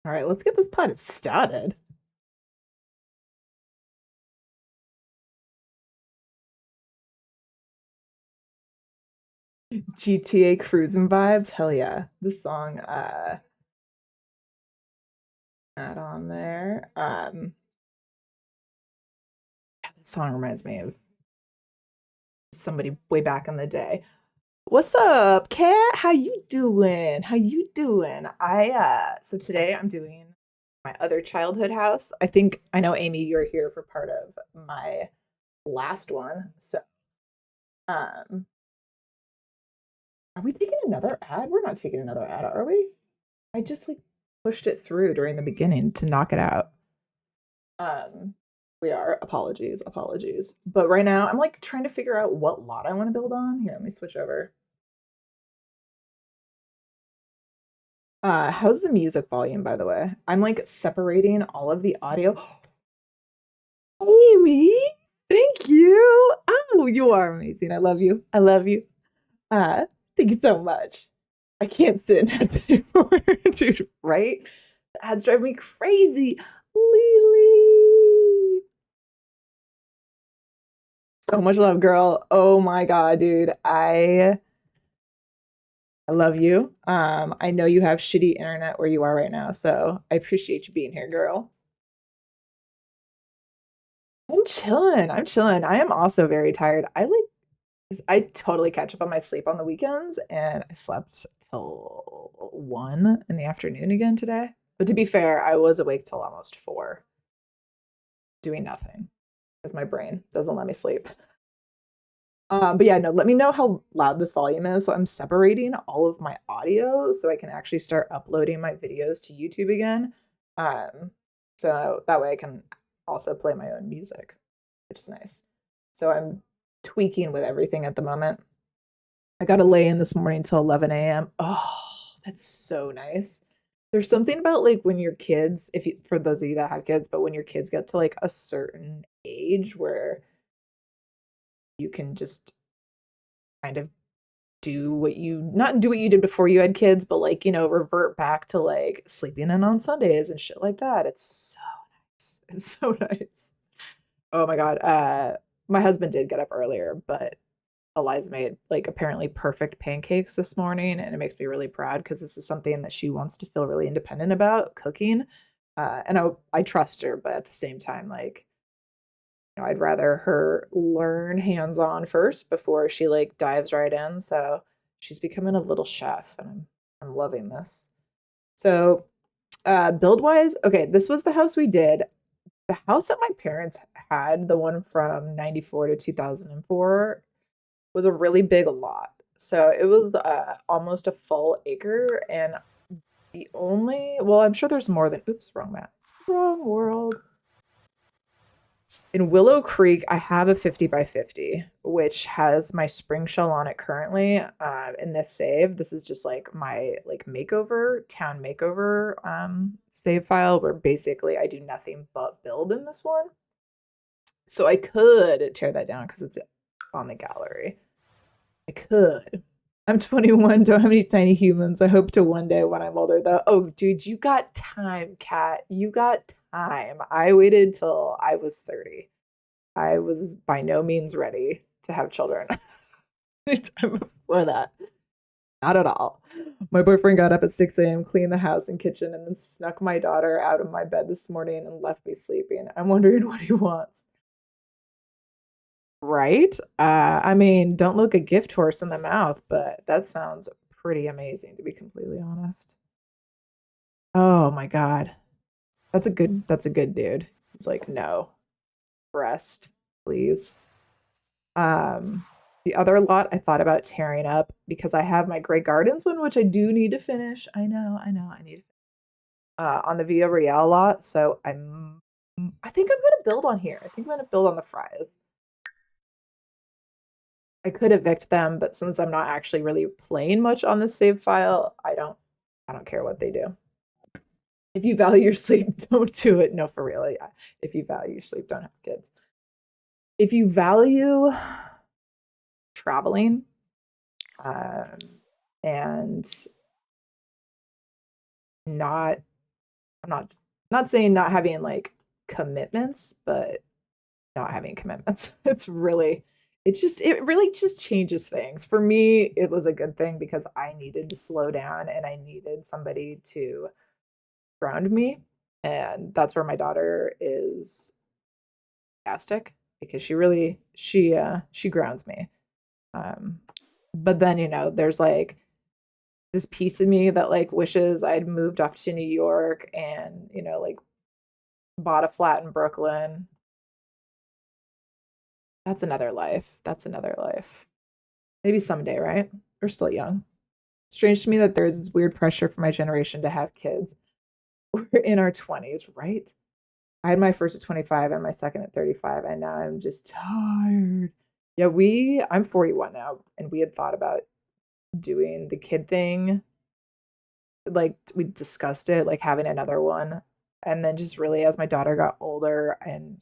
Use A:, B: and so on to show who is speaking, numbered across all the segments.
A: All right, let's get this pod started. GTA cruising vibes. Hell yeah. This song add on there. This song reminds me of somebody way back in the day. What's up, Kat? How you doing? How you doing? So today I'm doing my other childhood house. I know Amy, you're here for part of my last one. So um are we taking another ad? We're not taking another ad, are we? I just like pushed it through during the beginning to knock it out. Um, we are. Apologies, apologies. But right now I'm like trying to figure out what lot I want to build on. Here, let me switch over. How's the music volume, by the way? I'm like separating all of the audio. Amy, thank you. Oh, you are amazing. I love you. I love you. Uh, Thank you so much. I can't sit in ads anymore, dude, right? The ads drive me crazy. Lily. So much love, girl. Oh my God, dude. I love you. I know you have shitty internet where you are right now, so I appreciate you being here, girl. I'm chilling. I'm chilling. I am also very tired. I totally catch up on my sleep on the weekends, and I slept till 1 in the afternoon again today. But to be fair, I was awake till almost 4, doing nothing because my brain doesn't let me sleep. But yeah, no, let me know how loud this volume is. So I'm separating all of my audio so I can actually start uploading my videos to YouTube again. Um, so that way I can also play my own music, which is nice. So I'm tweaking with everything at the moment. I got to lay in this morning till 11 a.m. Oh, that's so nice. There's something about like when your kids, if you, for those of you that have kids, but when your kids get to like a certain age where you can just kind of do what you not do what you did before you had kids, but like, revert back to like sleeping in on Sundays and shit like that. It's so nice. It's so nice. Oh my God. My husband did get up earlier, but Eliza made like apparently perfect pancakes this morning, and it makes me really proud because this is something that she wants to feel really independent about cooking. And I trust her, but at the same time, like, I'd rather her learn hands-on first before she like dives right in. So she's becoming a little chef, and I'm loving this. So build wise, okay, this was the house we did. The house that my parents had, the one from 94 to 2004, was a really big lot. So it was almost a full acre, and I'm sure there's more than, oops, wrong map, wrong world. In Willow Creek, I have a 50 by 50, which has my spring shell on it currently. In this save, this is just like my like makeover, town makeover save file where basically I do nothing but build in this one. So I could tear that down because it's on the gallery. I could. I'm 21, don't have any tiny humans. I hope to one day when I'm older, though. Oh, dude, you got time, Kat. You got time. I waited till I was 30. I was by no means ready to have children time before that. Not at all. My boyfriend got up at 6 a.m., cleaned the house and kitchen, and then snuck my daughter out of my bed this morning and left me sleeping. I'm wondering what he wants. Right? I mean, don't look a gift horse in the mouth, but that sounds pretty amazing, to be completely honest. Oh my God. That's a good dude. He's like, no, rest, please. Um, the other lot I thought about tearing up because I have my Grey Gardens one, which I do need to finish. I need on the Via Real lot. So I think I'm gonna build on here. I think I'm gonna build on the fries. I could evict them, but since I'm not actually really playing much on this save file, I don't care what they do. If you value your sleep, don't do it. No, for real. Yeah. If you value your sleep, don't have kids. If you value traveling, um, and not I'm not saying not having like commitments, but not having commitments. It really just changes things. For me, it was a good thing because I needed to slow down and I needed somebody to ground me. And that's where my daughter is fantastic because she grounds me. Um, but then, there's like this piece of me that like wishes I'd moved off to New York and, like bought a flat in Brooklyn. That's another life. That's another life. Maybe someday, right? We're still young. Strange to me that there's this weird pressure for my generation to have kids. We're in our 20s, right? I had my first at 25 and my second at 35, and now I'm just tired. Yeah, I'm 41 now, and we had thought about doing the kid thing. Like we discussed it, like having another one. And then just really as my daughter got older and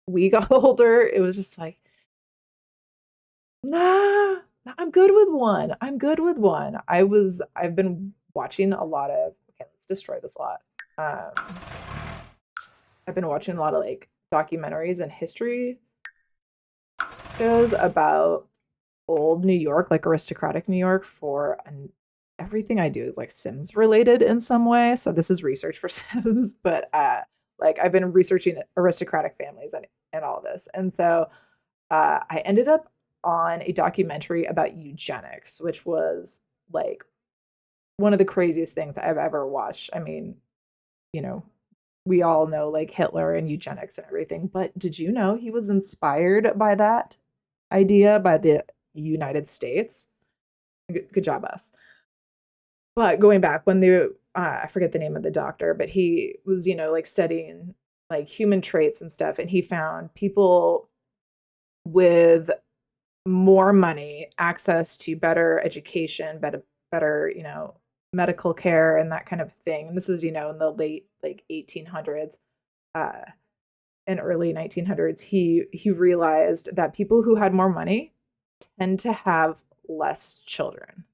A: we got older, it was just like, nah, nah, I'm good with one. I'm good with one. I've been watching a lot of, okay, let's destroy this lot. I've been watching a lot of like documentaries and history shows about old New York, like aristocratic New York and everything I do is like Sims related in some way. So this is research for Sims, but like I've been researching aristocratic families and all this. And so I ended up on a documentary about eugenics, which was like one of the craziest things I've ever watched. I mean, you know, we all know like Hitler and eugenics and everything, but did you know he was inspired by that idea by the United States? Good job, us. But going back when I forget the name of the doctor, but he was, like studying like human traits and stuff, and he found people with more money, access to better education, better, medical care and that kind of thing. And this is, in the late like 1800s, uh, and early 1900s. He realized that people who had more money tend to have less children.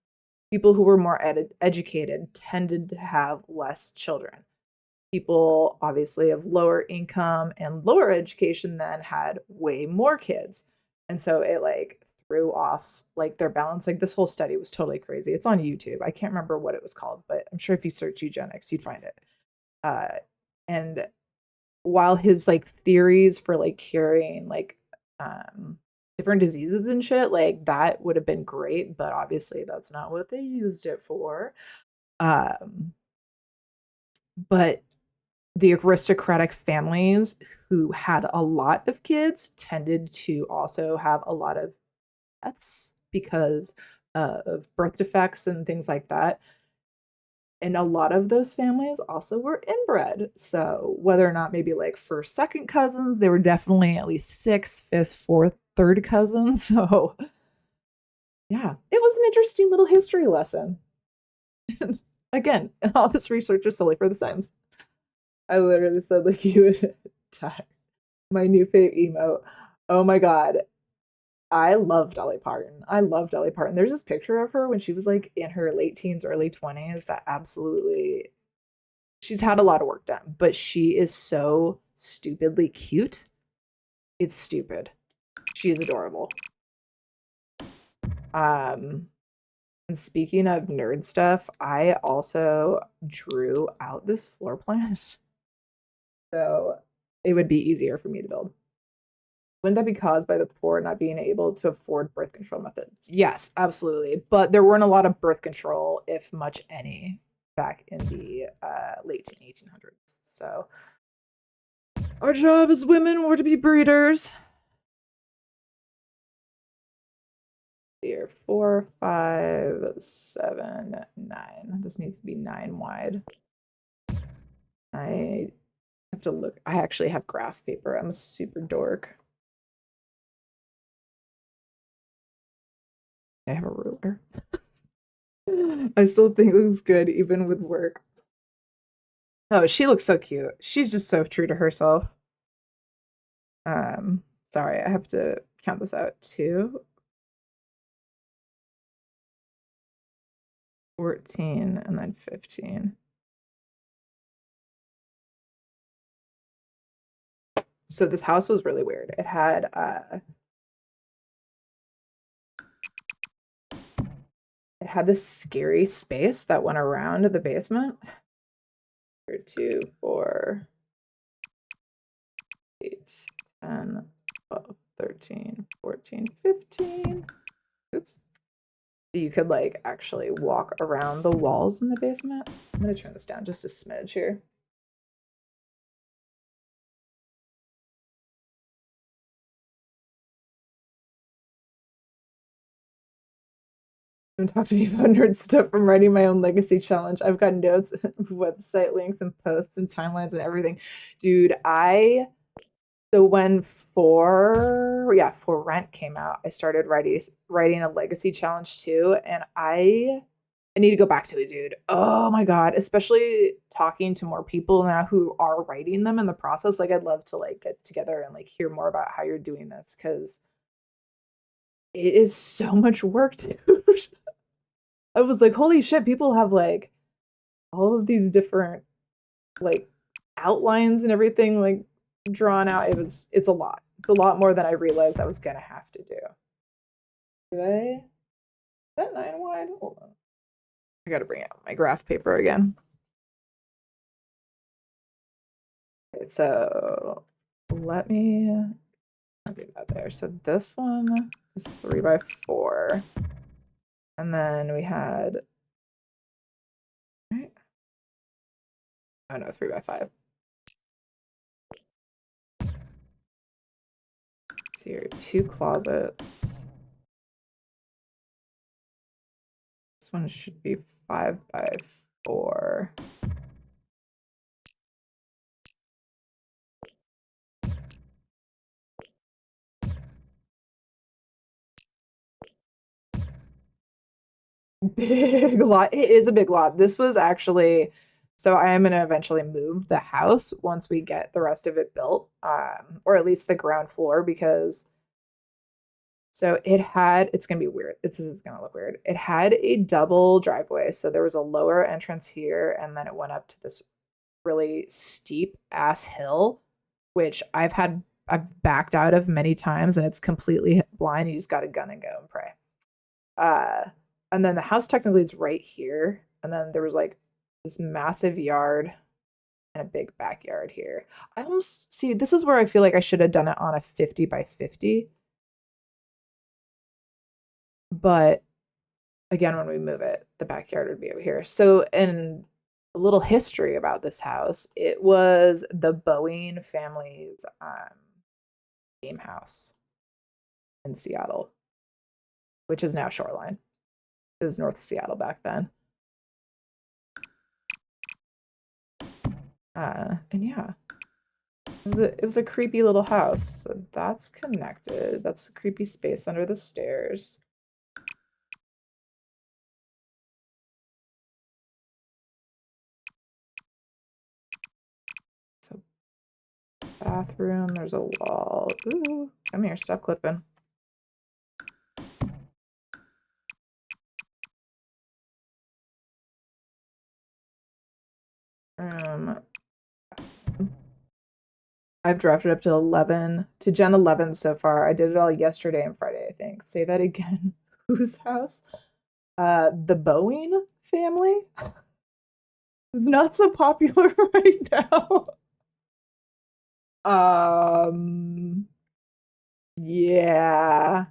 A: People who were more educated tended to have less children. People obviously of lower income and lower education then had way more kids. And so it like threw off like their balance. Like this whole study was totally crazy. It's on YouTube. I can't remember what it was called, but I'm sure if you search eugenics, you'd find it. Uh, and while his like theories for like curing like different diseases and shit, like that would have been great, but obviously that's not what they used it for. Um, but the aristocratic families who had a lot of kids tended to also have a lot of deaths because of birth defects and things like that. And a lot of those families also were inbred. So whether or not maybe like first, second cousins, they were definitely at least sixth, fifth, fourth, third cousins. So yeah, it was an interesting little history lesson. Again, all this research is solely for the Sims. I literally said like you would die. My new fave emote. Oh my god. I love Dolly Parton. I love Dolly Parton. There's this picture of her when she was like in her late teens, early 20s that absolutely she's had a lot of work done, but she is so stupidly cute. It's stupid. She is adorable. Um, and speaking of nerd stuff, I also drew out this floor plan. So it would be easier for me to build. Wouldn't that be caused by the poor not being able to afford birth control methods? Yes, absolutely. But there weren't a lot of birth control, if much any, back in the late 1800s. So our job as women were to be breeders. Here, 4, 5, 7, 9. This needs to be 9 wide. I have to look. I actually have graph paper. I'm a super dork. I have a ruler. I still think this is good, even with work. Oh, she looks so cute. She's just so true to herself. Sorry, I have to count this out. 2, 14, and then 15. So this house was really weird. It had this scary space that went around the basement. 2, 4, 8, 10, 12, 13, 14, 15. Oops. You could like actually walk around the walls in the basement. I'm gonna turn this down just a smidge here. Don't talk to me about nerd stuff from writing my own legacy challenge. I've got notes, website links, and posts and timelines and everything. Dude, so when For Rent came out, I started writing a legacy challenge too, and I need to go back to it, dude. Oh my god, especially talking to more people now who are writing them in the process. Like I'd love to like get together and like hear more about how you're doing this cuz it is so much work, dude. I was like, holy shit, people have like all of these different like outlines and everything like drawn out. It's a lot. It's a lot more than I realized I was gonna have to do. Did I? Is that 9 wide? Hold on. I gotta bring out my graph paper again. Okay, so let me do that there. So this one is 3 by 4. And then we had, right? Oh no, 3 by 5. So here, 2 closets. This one should be 5 by 4. Big lot. It is a big lot. This was actually, so I am going to eventually move the house once we get the rest of it built, or at least the ground floor, because so it's going to be weird. It's going to look weird. It had a double driveway. So there was a lower entrance here, and then it went up to this really steep ass hill, which I've backed out of many times, and it's completely blind. You just got to gun and go and pray. Uh, and then the house technically is right here. And then there was like this massive yard and a big backyard here. I almost see this is where I feel like I should have done it on a 50 by 50. But again, when we move it, the backyard would be over here. So, and a little history about this house, it was the Boeing family's game house in Seattle, which is now Shoreline. It was North Seattle back then. And yeah, it was a creepy little house. So that's connected. That's a creepy space under the stairs. So bathroom, there's a wall. Ooh, come here, stop clipping. I've drafted up to 11, to Gen 11 so far. I did it all yesterday and Friday, I think. Say that again. Whose house? The Boeing family? It's not so popular right now. Yeah.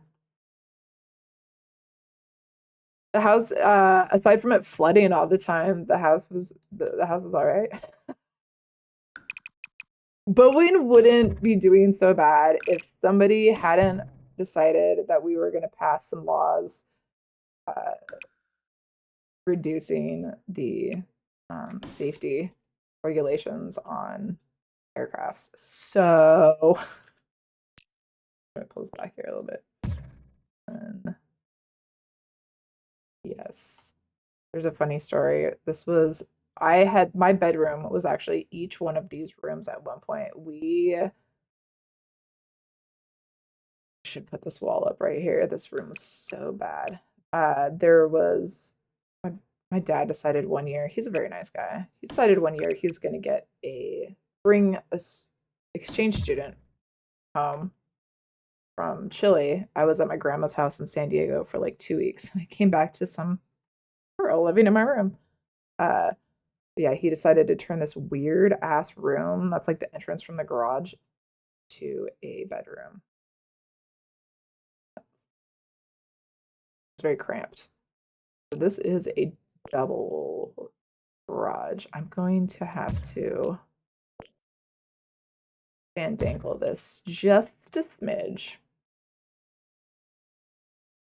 A: The house, aside from it flooding all the time, the house was all right. Boeing wouldn't be doing so bad if somebody hadn't decided that we were going to pass some laws uh, reducing the safety regulations on aircrafts. So, I'm going to pull this back here a little bit. And yes, there's a funny story. My bedroom was actually each one of these rooms at one point. We should put this wall up right here. This room was so bad. There was my dad decided one year, he's a very nice guy. He decided one year he was going to bring a exchange student home from Chile, I was at my grandma's house in San Diego for like 2 weeks. And I came back to some girl living in my room. Uh, yeah, he decided to turn this weird ass room that's like the entrance from the garage to a bedroom. It's very cramped. So this is a double garage. I'm going to have to fandangle this just a smidge.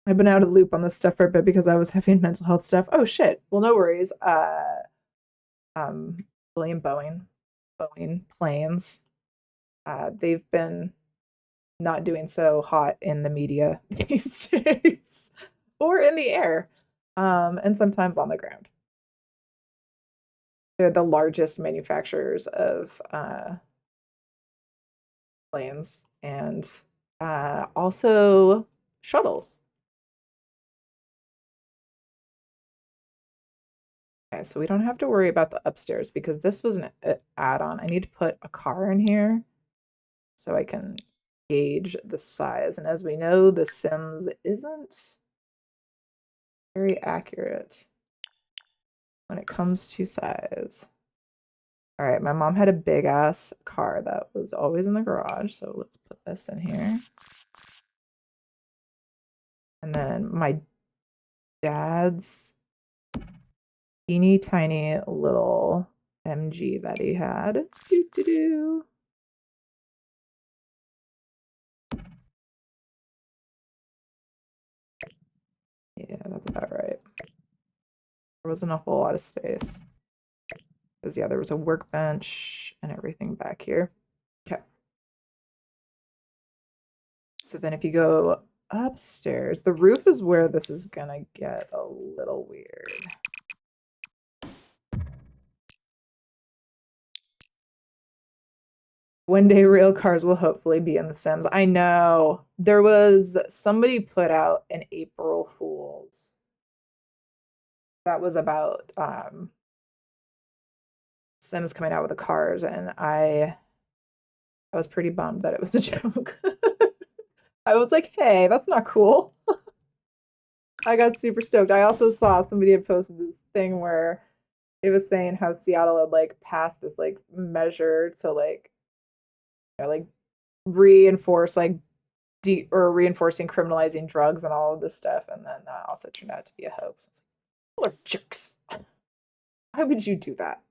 A: I've been out of the loop on this stuff for a bit because I was having mental health stuff. Oh shit. Well, no worries. Um, William Boeing planes. They've been not doing so hot in the media these days, or in the air, and sometimes on the ground. They're the largest manufacturers of planes and also shuttles. Okay, so we don't have to worry about the upstairs because this was an add-on. I need to put a car in here so I can gauge the size. And as we know, the Sims isn't very accurate when it comes to size. All right, my mom had a big ass car that was always in the garage, so let's put this in here. And then my dad's teeny tiny little MG that he had. Doo -doo -doo. Yeah, that's about right. There wasn't a whole lot of space. Because, yeah, there was a workbench and everything back here. Okay. So then if you go upstairs, the roof is where this is going to get a little weird. One day real cars will hopefully be in The Sims. I know. There was somebody put out an April Fool's that was about Sims coming out with the cars, and I was pretty bummed that it was a joke. I was like, hey, that's not cool. I got super stoked. I also saw somebody had posted this thing where it was saying how Seattle had like passed this like measure to like like reinforce like or reinforcing criminalizing drugs and all of this stuff, and then that also turned out to be a hoax. It's like, people are jerks. Why would you do that?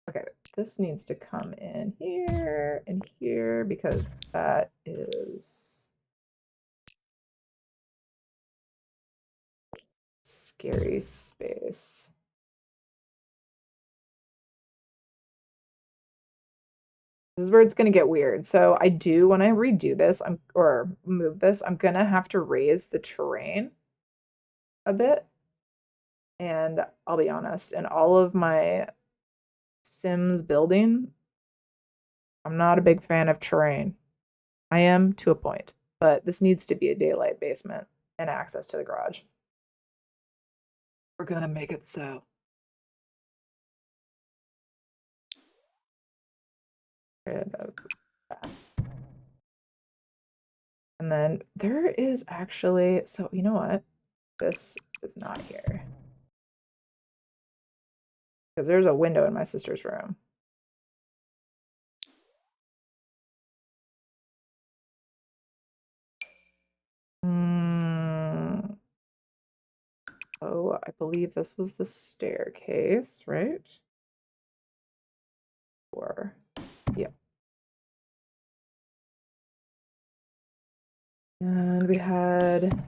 A: Okay, this needs to come in here and here because that is scary space. This is where it's gonna get weird. So I do, when I redo this, or move this, I'm gonna have to raise the terrain a bit. And I'll be honest, in all of my Sims building, I'm not a big fan of terrain. I am to a point, but this needs to be a daylight basement and access to the garage. We're gonna make it so. Rid of that. And then there is actually, so you know what? This is not here. Because there's a window in my sister's room. Oh, I believe this was the staircase, right? Or, yeah. And we had,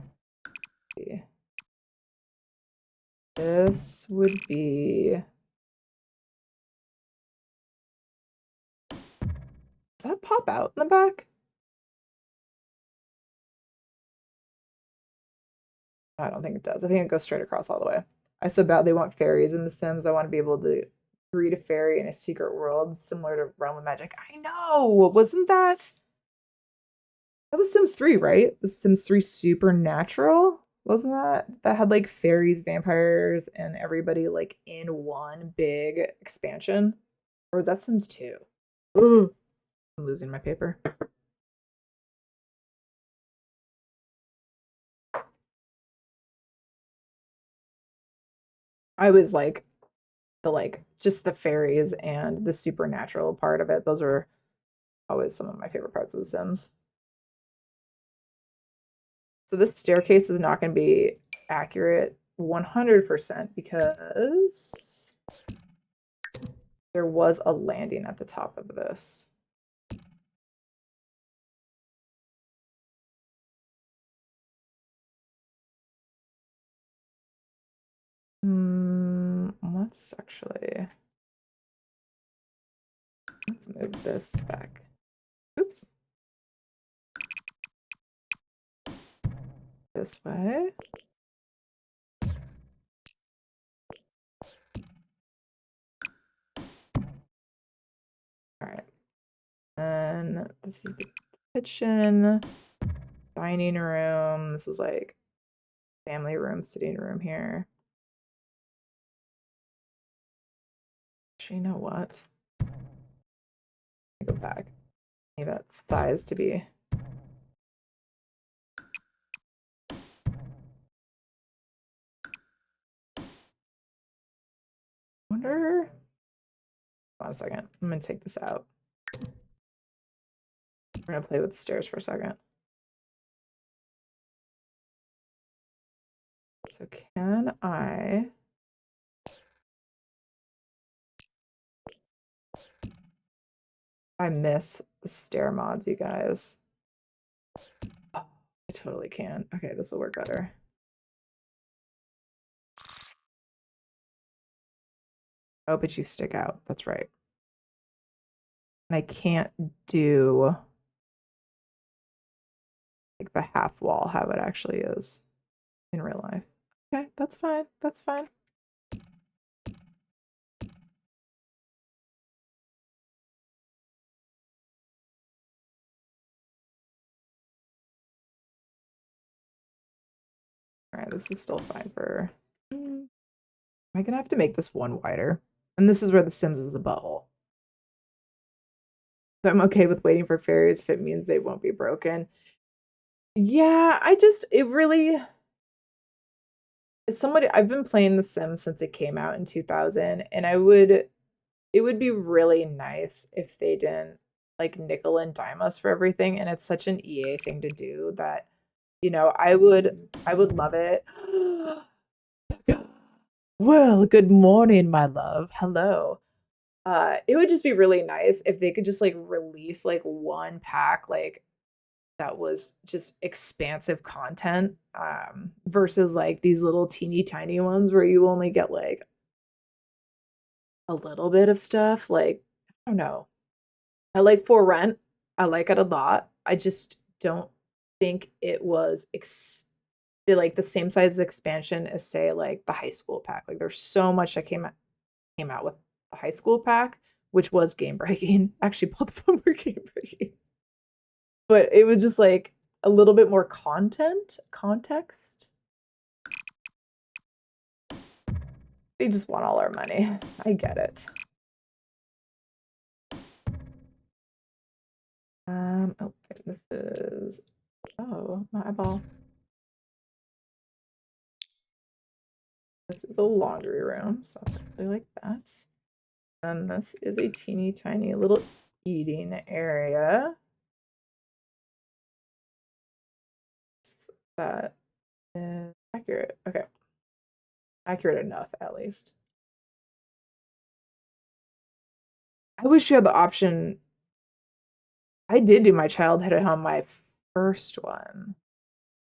A: this would be, does that pop out in the back? I don't think it does. I think it goes straight across all the way. I so badly want fairies in The Sims. I want to be able to greet a fairy in a secret world similar to Realm of Magic. I know! Wasn't that was Sims 3, right? The Sims 3 Supernatural? Wasn't that had like fairies, vampires, and everybody like in one big expansion? Or was that Sims 2? Ooh, I'm losing my paper. I was like just the fairies and the supernatural part of it. Those are always some of my favorite parts of The Sims. So this staircase is not going to be accurate 100% because there was a landing at the top of this. Let's actually let's move this back. Oops. This way. All right. And this is the kitchen, dining room. This was like family room, sitting room here. Actually, you know what? Go back. Need that size to be. Wonder. Hold on a second. I'm gonna take this out. We're gonna play with the stairs for a second. So can I miss the stair mods, you guys. Oh, I totally can. Okay, this will work better. Oh, but you stick out. That's right. And I can't do like the half wall how it actually is in real life. Okay, that's fine. That's fine. All right, this is still fine for. Am I gonna have to make this one wider? And this is where The Sims is the butthole. So I'm okay with waiting for fairies if it means they won't be broken. Yeah, it really, it's somebody, I've been playing The Sims since it came out in 2000, and it would be really nice if they didn't like nickel and dime us for everything. And it's such an EA thing to do that, I would love it. Well, good morning, my love. Hello. It would just be really nice if they could just like release like one pack like that was just expansive content versus like these little teeny tiny ones where you only get like a little bit of stuff. Like, I don't know. I like For Rent. I like it a lot. I just don't think it was like the same size expansion as say like the high school pack. Like there's so much that came out with the high school pack, which was game breaking. Actually, both of them were game breaking. But it was just like a little bit more context. They just want all our money. I get it. Okay, this is, oh, my eyeball. This is a laundry room, so I really like that. And this is a teeny tiny little eating area. That is accurate. Okay. Accurate enough, at least. I wish you had the option. I did do my childhood at home, my first one.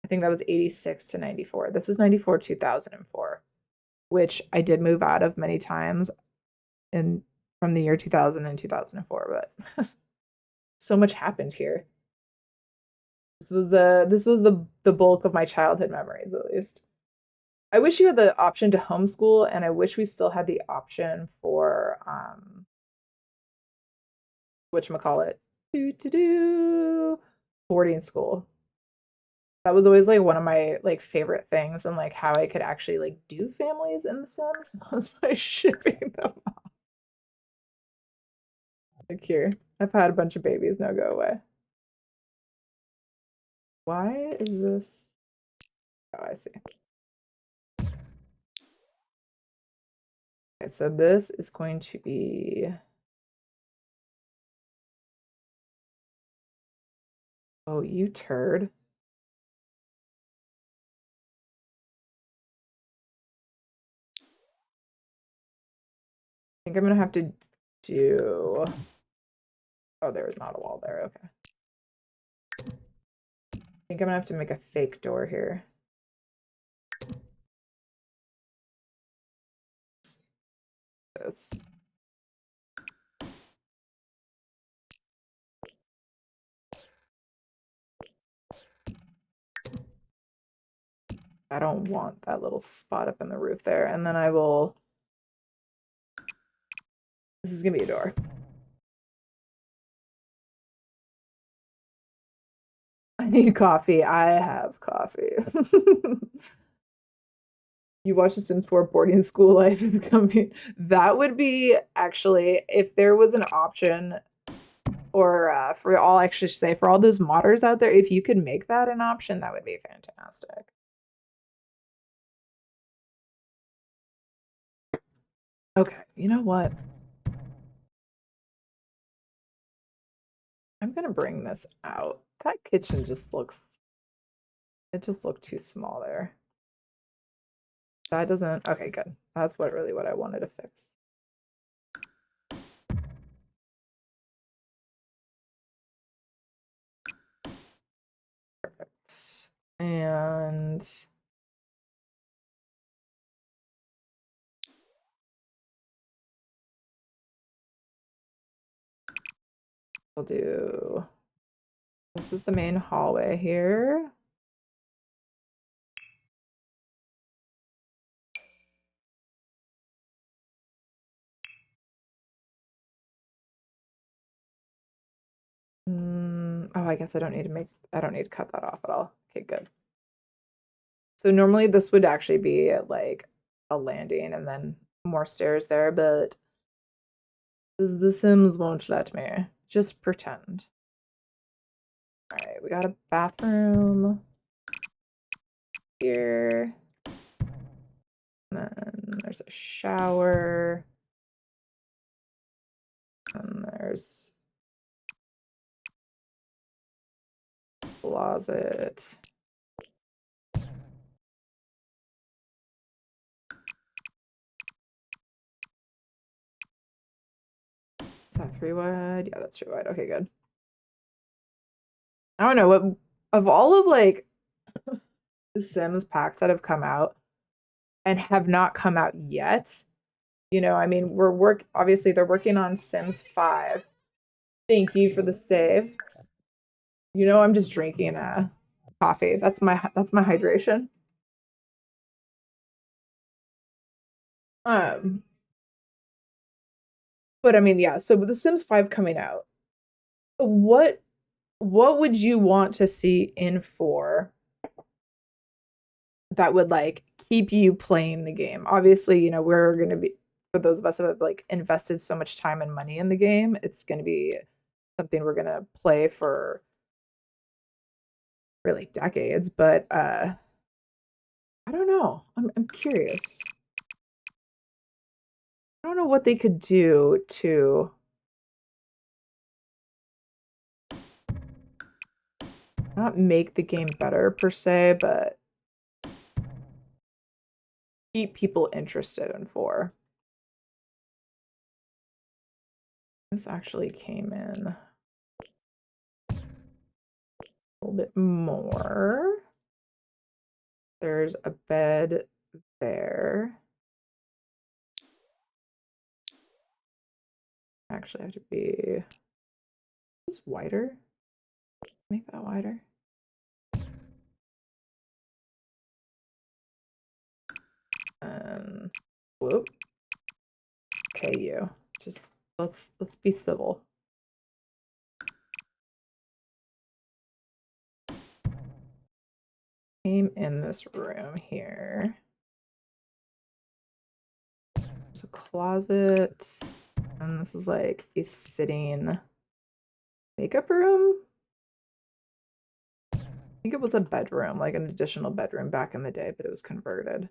A: I think that was 86 to 94. This is 94, 2004, which I did move out of many times in from the year 2000 and 2004, but so much happened here. This was the bulk of my childhood memories, at least. I wish you had the option to homeschool, and I wish we still had the option for whatchamacallit, do boarding school. That was always like one of my like favorite things, and like how I could actually like do families in The Sims was by shipping them off. Like here, I've had a bunch of babies. Now go away. Why is this? Oh, I see. Okay, so this is going to be, oh, you turd. I think I'm gonna have to do, oh, there is not a wall there. Okay. I think I'm gonna have to make a fake door here. This. I don't want that little spot up in the roof there. And then I will, this is gonna be a door. I need coffee. I have coffee. You watch The Sims 4 boarding school life is coming. That would be actually, if there was an option, or for all, actually say, for all those modders out there, if you could make that an option, that would be fantastic. Okay, you know what? I'm gonna bring this out. That kitchen just looks, it just looked too small there. That doesn't, okay, good. That's what I wanted to fix. Perfect. And we'll do, this is the main hallway here. Oh, I guess I don't need to make, I don't need to cut that off at all. Okay, good. So normally this would actually be like a landing and then more stairs there, but The Sims won't let me. Just pretend. All right, we got a bathroom here. And then there's a shower. And there's a closet. Is that 3 wide? Yeah, that's 3 wide. Okay, good. I don't know what, of all of like the Sims packs that have come out and have not come out yet. You know, I mean, obviously they're working on Sims 5. Thank you for the save. You know, I'm just drinking coffee. That's my hydration. Um, but I mean, yeah, so with the Sims 5 coming out, what what would you want to see in 4 that would like keep you playing the game? Obviously, you know, we're going to be, for those of us that have like invested so much time and money in the game, it's going to be something we're going to play for really decades, but I don't know. I'm curious. I don't know what they could do to not make the game better per se, but keep people interested in 4. This actually came in a little bit more. There's a bed there. Actually, I have to be this wider. Make that wider. And whoop. Okay, you. Just let's be civil. Came in this room here. There's a closet. And this is like a sitting makeup room. I think it was a bedroom, like an additional bedroom back in the day, but it was converted.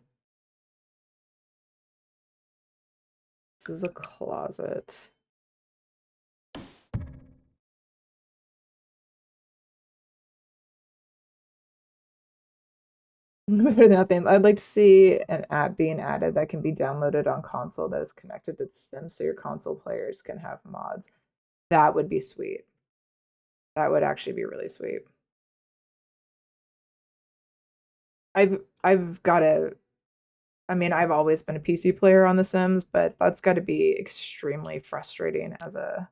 A: This is a closet. Better than nothing. I'd like to see an app being added that can be downloaded on console that is connected to the Sims so your console players can have mods. That would be sweet. That would actually be really sweet. I've got to I mean, I've always been a PC player on The Sims, but that's got to be extremely frustrating as a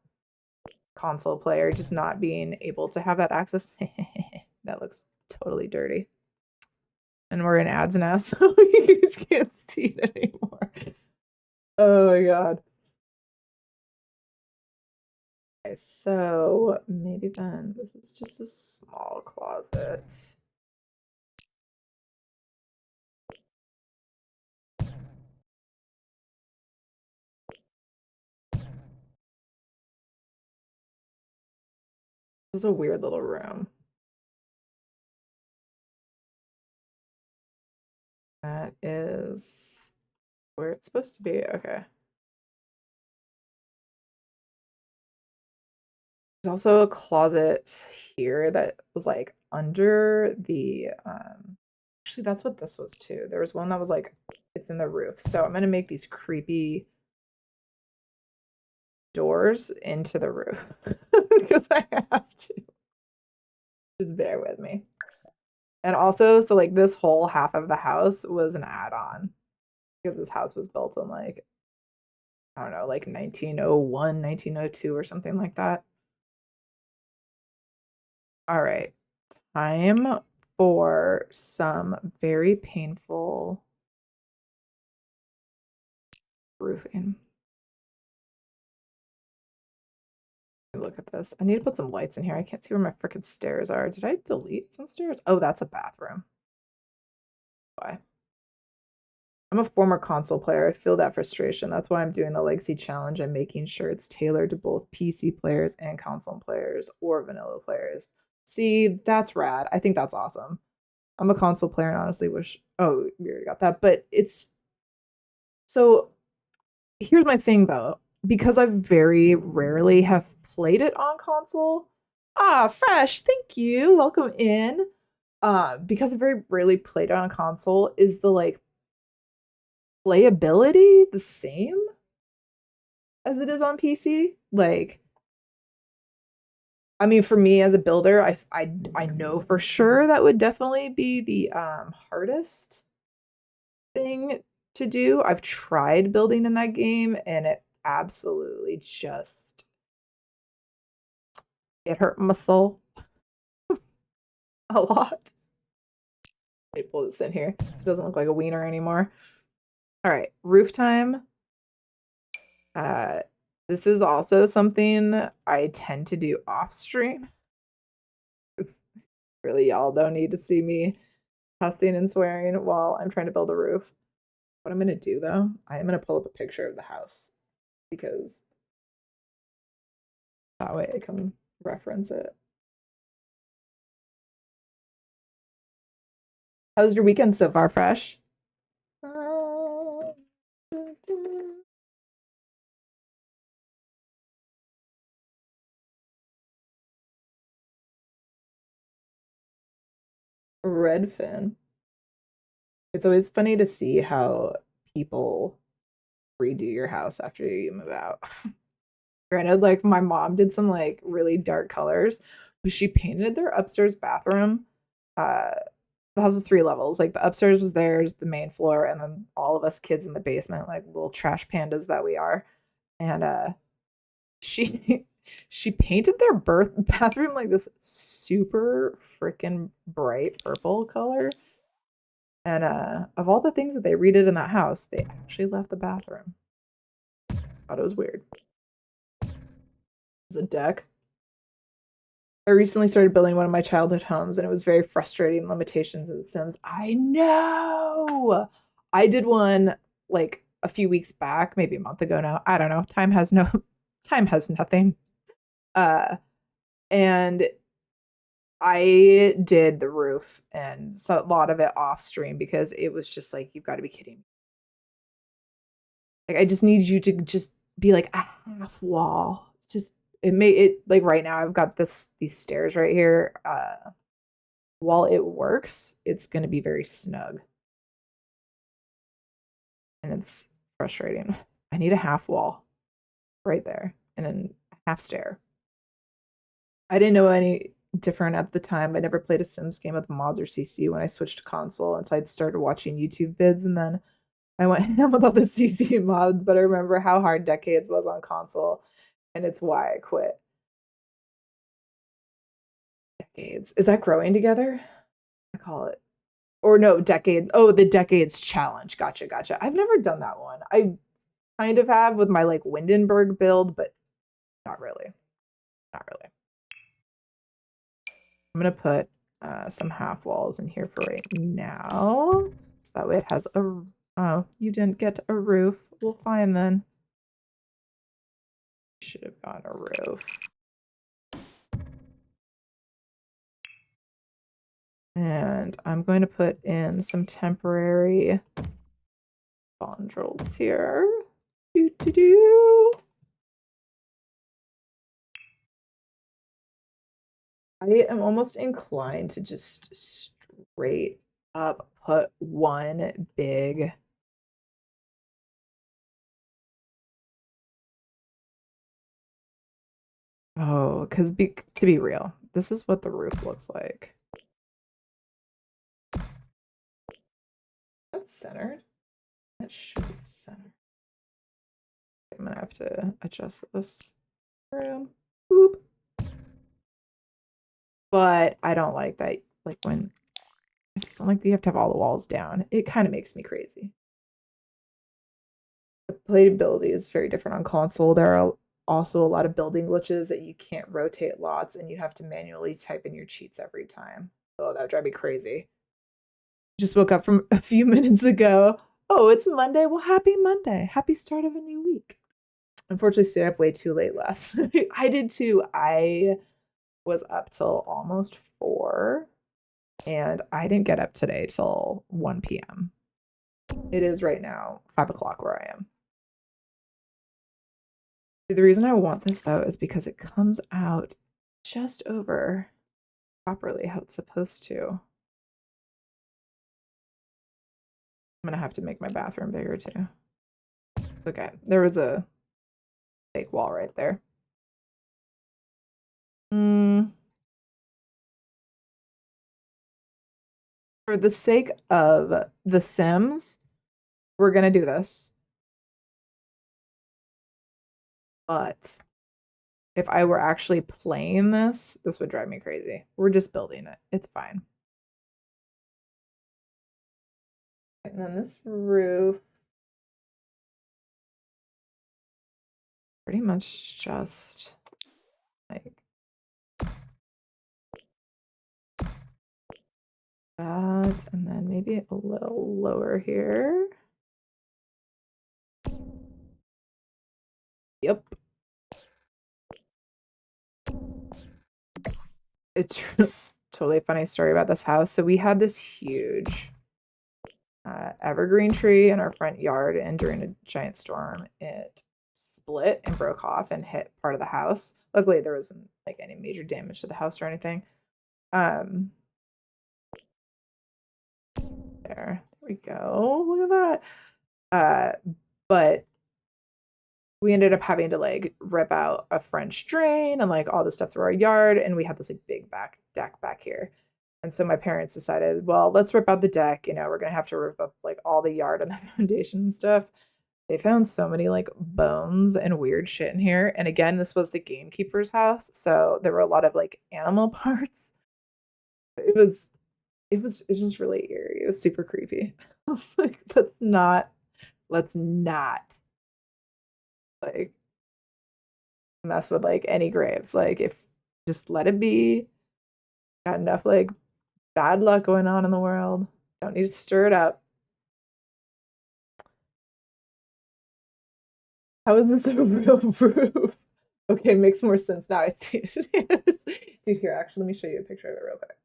A: console player, just not being able to have that access. That looks totally dirty. And we're in ads now, so you guys can't see it anymore. Oh my god. Okay, so maybe then this is just a small closet. This is a weird little room. That is where it's supposed to be. Okay. There's also a closet here that was like under the actually that's what this was too. There was one that was like it's in the roof. So I'm gonna make these creepy doors into the roof because I have to. Just bear with me. And also, so like this whole half of the house was an add-on because this house was built in like I don't know, like 1901, 1902 or something like that. All right. Time for some very painful roofing. Look at this. I need to put some lights in here. I can't see where my freaking stairs are. Did I delete some stairs? Oh, that's a bathroom. Why? I'm a former console player. I feel that frustration. That's why I'm doing the Legacy Challenge. I'm making sure it's tailored to both PC players and console players or vanilla players. See, that's rad. I think that's awesome. I'm a console player and honestly wish. Oh, we already got that. But it's so here's my thing though, because I very rarely have played it on console. Ah, fresh, thank you. Welcome in. Because I very rarely played it on console, is the like playability the same as it is on PC? Like, I mean, for me as a builder, I know for sure that would definitely be the hardest thing to do. I've tried building in that game and it absolutely just it hurt my soul a lot. Let me pull this in here so it doesn't look like a wiener anymore. All right, roof time. Uh, this is also something I tend to do off stream. It's really y'all don't need to see me cussing and swearing while I'm trying to build a roof. What I'm gonna do though, I am gonna pull up a picture of the house because that way I can reference it. How's your weekend so far, Fresh? Redfin. It's always funny to see how people redo your house after you move out. Granted, like my mom did some like really dark colors, but she painted their upstairs bathroom. Uh, the house was 3 levels. Like the upstairs was theirs, the main floor, and then all of us kids in the basement, like little trash pandas that we are. And she she painted their birth bathroom like this super freaking bright purple color. And of all the things that they redid in that house, they actually left the bathroom. Thought it was weird. It's a deck. I recently started building one of my childhood homes, and it was very frustrating. Limitations of the Sims. I know. I did one like a few weeks back, maybe a month ago now. I don't know. Time has no time has nothing. Uh, and I did the roof and so a lot of it off stream because it was just like you've got to be kidding me. Like I just need you to just be like a half wall. Just it may it like right now I've got these stairs right here. While it works, it's gonna be very snug. And it's frustrating. I need a half wall right there and then a half stair. I didn't know any different at the time. I never played a Sims game with mods or CC when I switched to console, and so I'd started watching YouTube vids, and then I went ham with all the CC mods. But I remember how hard Decades was on console, and it's why I quit. Decades is that growing together? I call it, or no, Decades. Oh, the Decades challenge. Gotcha, gotcha. I've never done that one. I kind of have with my like Windenburg build, but not really. Not really. I'm gonna put some half walls in here for right now. So that way it has a, oh, you didn't get a roof. Well, fine then. Should have gotten a roof. And I'm going to put in some temporary spondrels here. Do, do, do. I am almost inclined to just straight up put one big. Oh, because to be real, this is what the roof looks like. That's centered. That should be centered. I'm gonna have to adjust this room. Boop. But I don't like that. Like when I just don't like that you have to have all the walls down. It kind of makes me crazy. The playability is very different on console. There are also a lot of building glitches that you can't rotate lots and you have to manually type in your cheats every time. Oh, that would drive me crazy. Just woke up from a few minutes ago. Oh, it's Monday. Well, happy Monday. Happy start of a new week. Unfortunately, stayed up way too late last night. I did too. I was up till almost 4, and I didn't get up today till 1 p.m. It is right now 5 o'clock where I am. The reason I want this though is because it comes out just over properly how it's supposed to. I'm gonna have to make my bathroom bigger too. Okay, there was a fake wall right there. For the sake of The Sims, we're gonna do this. But if I were actually playing this, this would drive me crazy. We're just building it. It's fine. And then this roof, pretty much just like that. And then maybe a little lower here. Yep. It's totally a funny story about this house. So we had this huge evergreen tree in our front yard, and during a giant storm, it split and broke off and hit part of the house. Luckily, there wasn't like any major damage to the house or anything. Um, there we go. Look at that. But we ended up having to like rip out a French drain and like all the stuff through our yard, and we had this like big back deck back here. And so my parents decided, well, let's rip out the deck. You know, we're gonna have to rip up like all the yard and the foundation and stuff. They found so many like bones and weird shit in here. And again, this was the gamekeeper's house, so there were a lot of like animal parts. It's just really eerie. It was super creepy. I was like, let's not like mess with like any graves. Like if just let it be. Got enough like bad luck going on in the world. Don't need to stir it up. How is this a real roof? Okay, makes more sense now. I see it. Dude, here, actually, let me show you a picture of it real quick.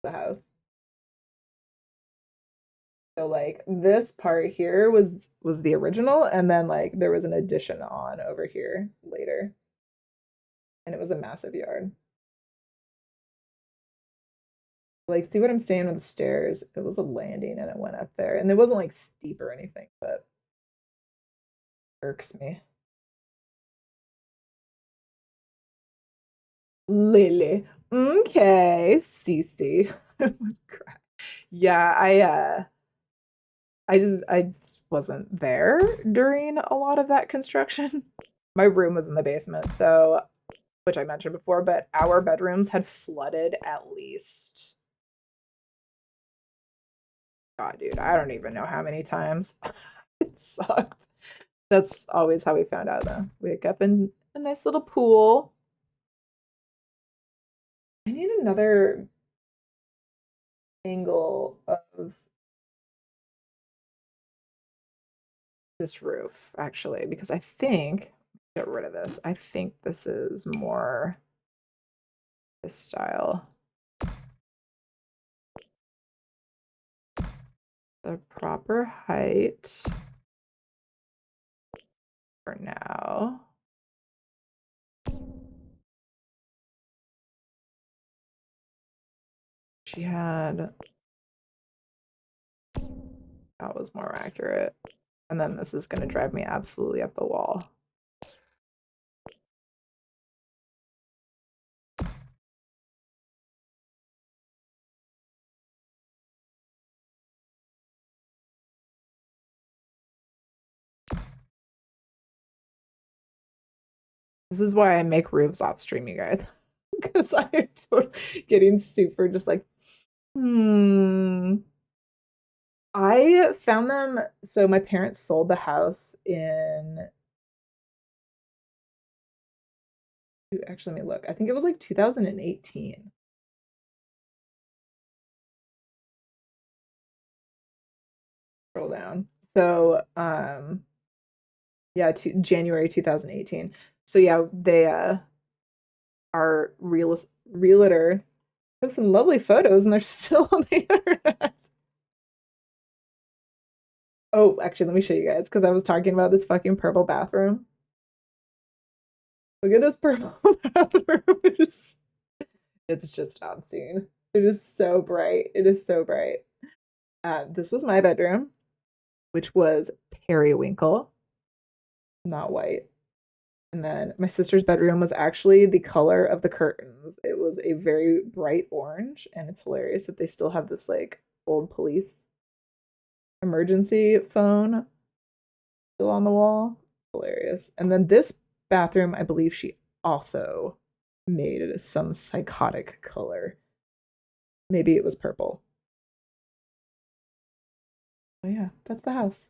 A: The house. So like this part here was the original, and then like there was an addition on over here later, and it was a massive yard. Like, see what I'm saying with the stairs? It was a landing and it went up there, and it wasn't like steep or anything, but irks me. Lily. Okay, Cece. Yeah, I just wasn't there during a lot of that construction. My room was in the basement, so which I mentioned before, but our bedrooms had flooded at least, God, dude, I don't even know how many times. It sucked. That's always how we found out, though. Wake up in a nice little pool. I need another angle of this roof, actually, because I think, get rid of this. I think this is more this style. The proper height for now. She had, that was more accurate. And then this is going to drive me absolutely up the wall. This is why I make roofs off stream, you guys. Because I'm totally getting super just like, hmm. I found them. So my parents sold the house in, actually, let me look. I think it was like 2018. Scroll down. So, yeah, January 2018. So yeah, they our realtor took some lovely photos and they're still on the internet. Oh, actually, let me show you guys because I was talking about this fucking purple bathroom. Look at this purple bathroom. It's just obscene. It is so bright. It is so bright. This was my bedroom, which was periwinkle, not white. And then my sister's bedroom was actually the color of the curtains. It was a very bright orange, and it's hilarious that they still have this like old police emergency phone still on the wall. Hilarious. And then this bathroom, I believe she also made it some psychotic color. Maybe it was purple. Oh yeah, that's the house.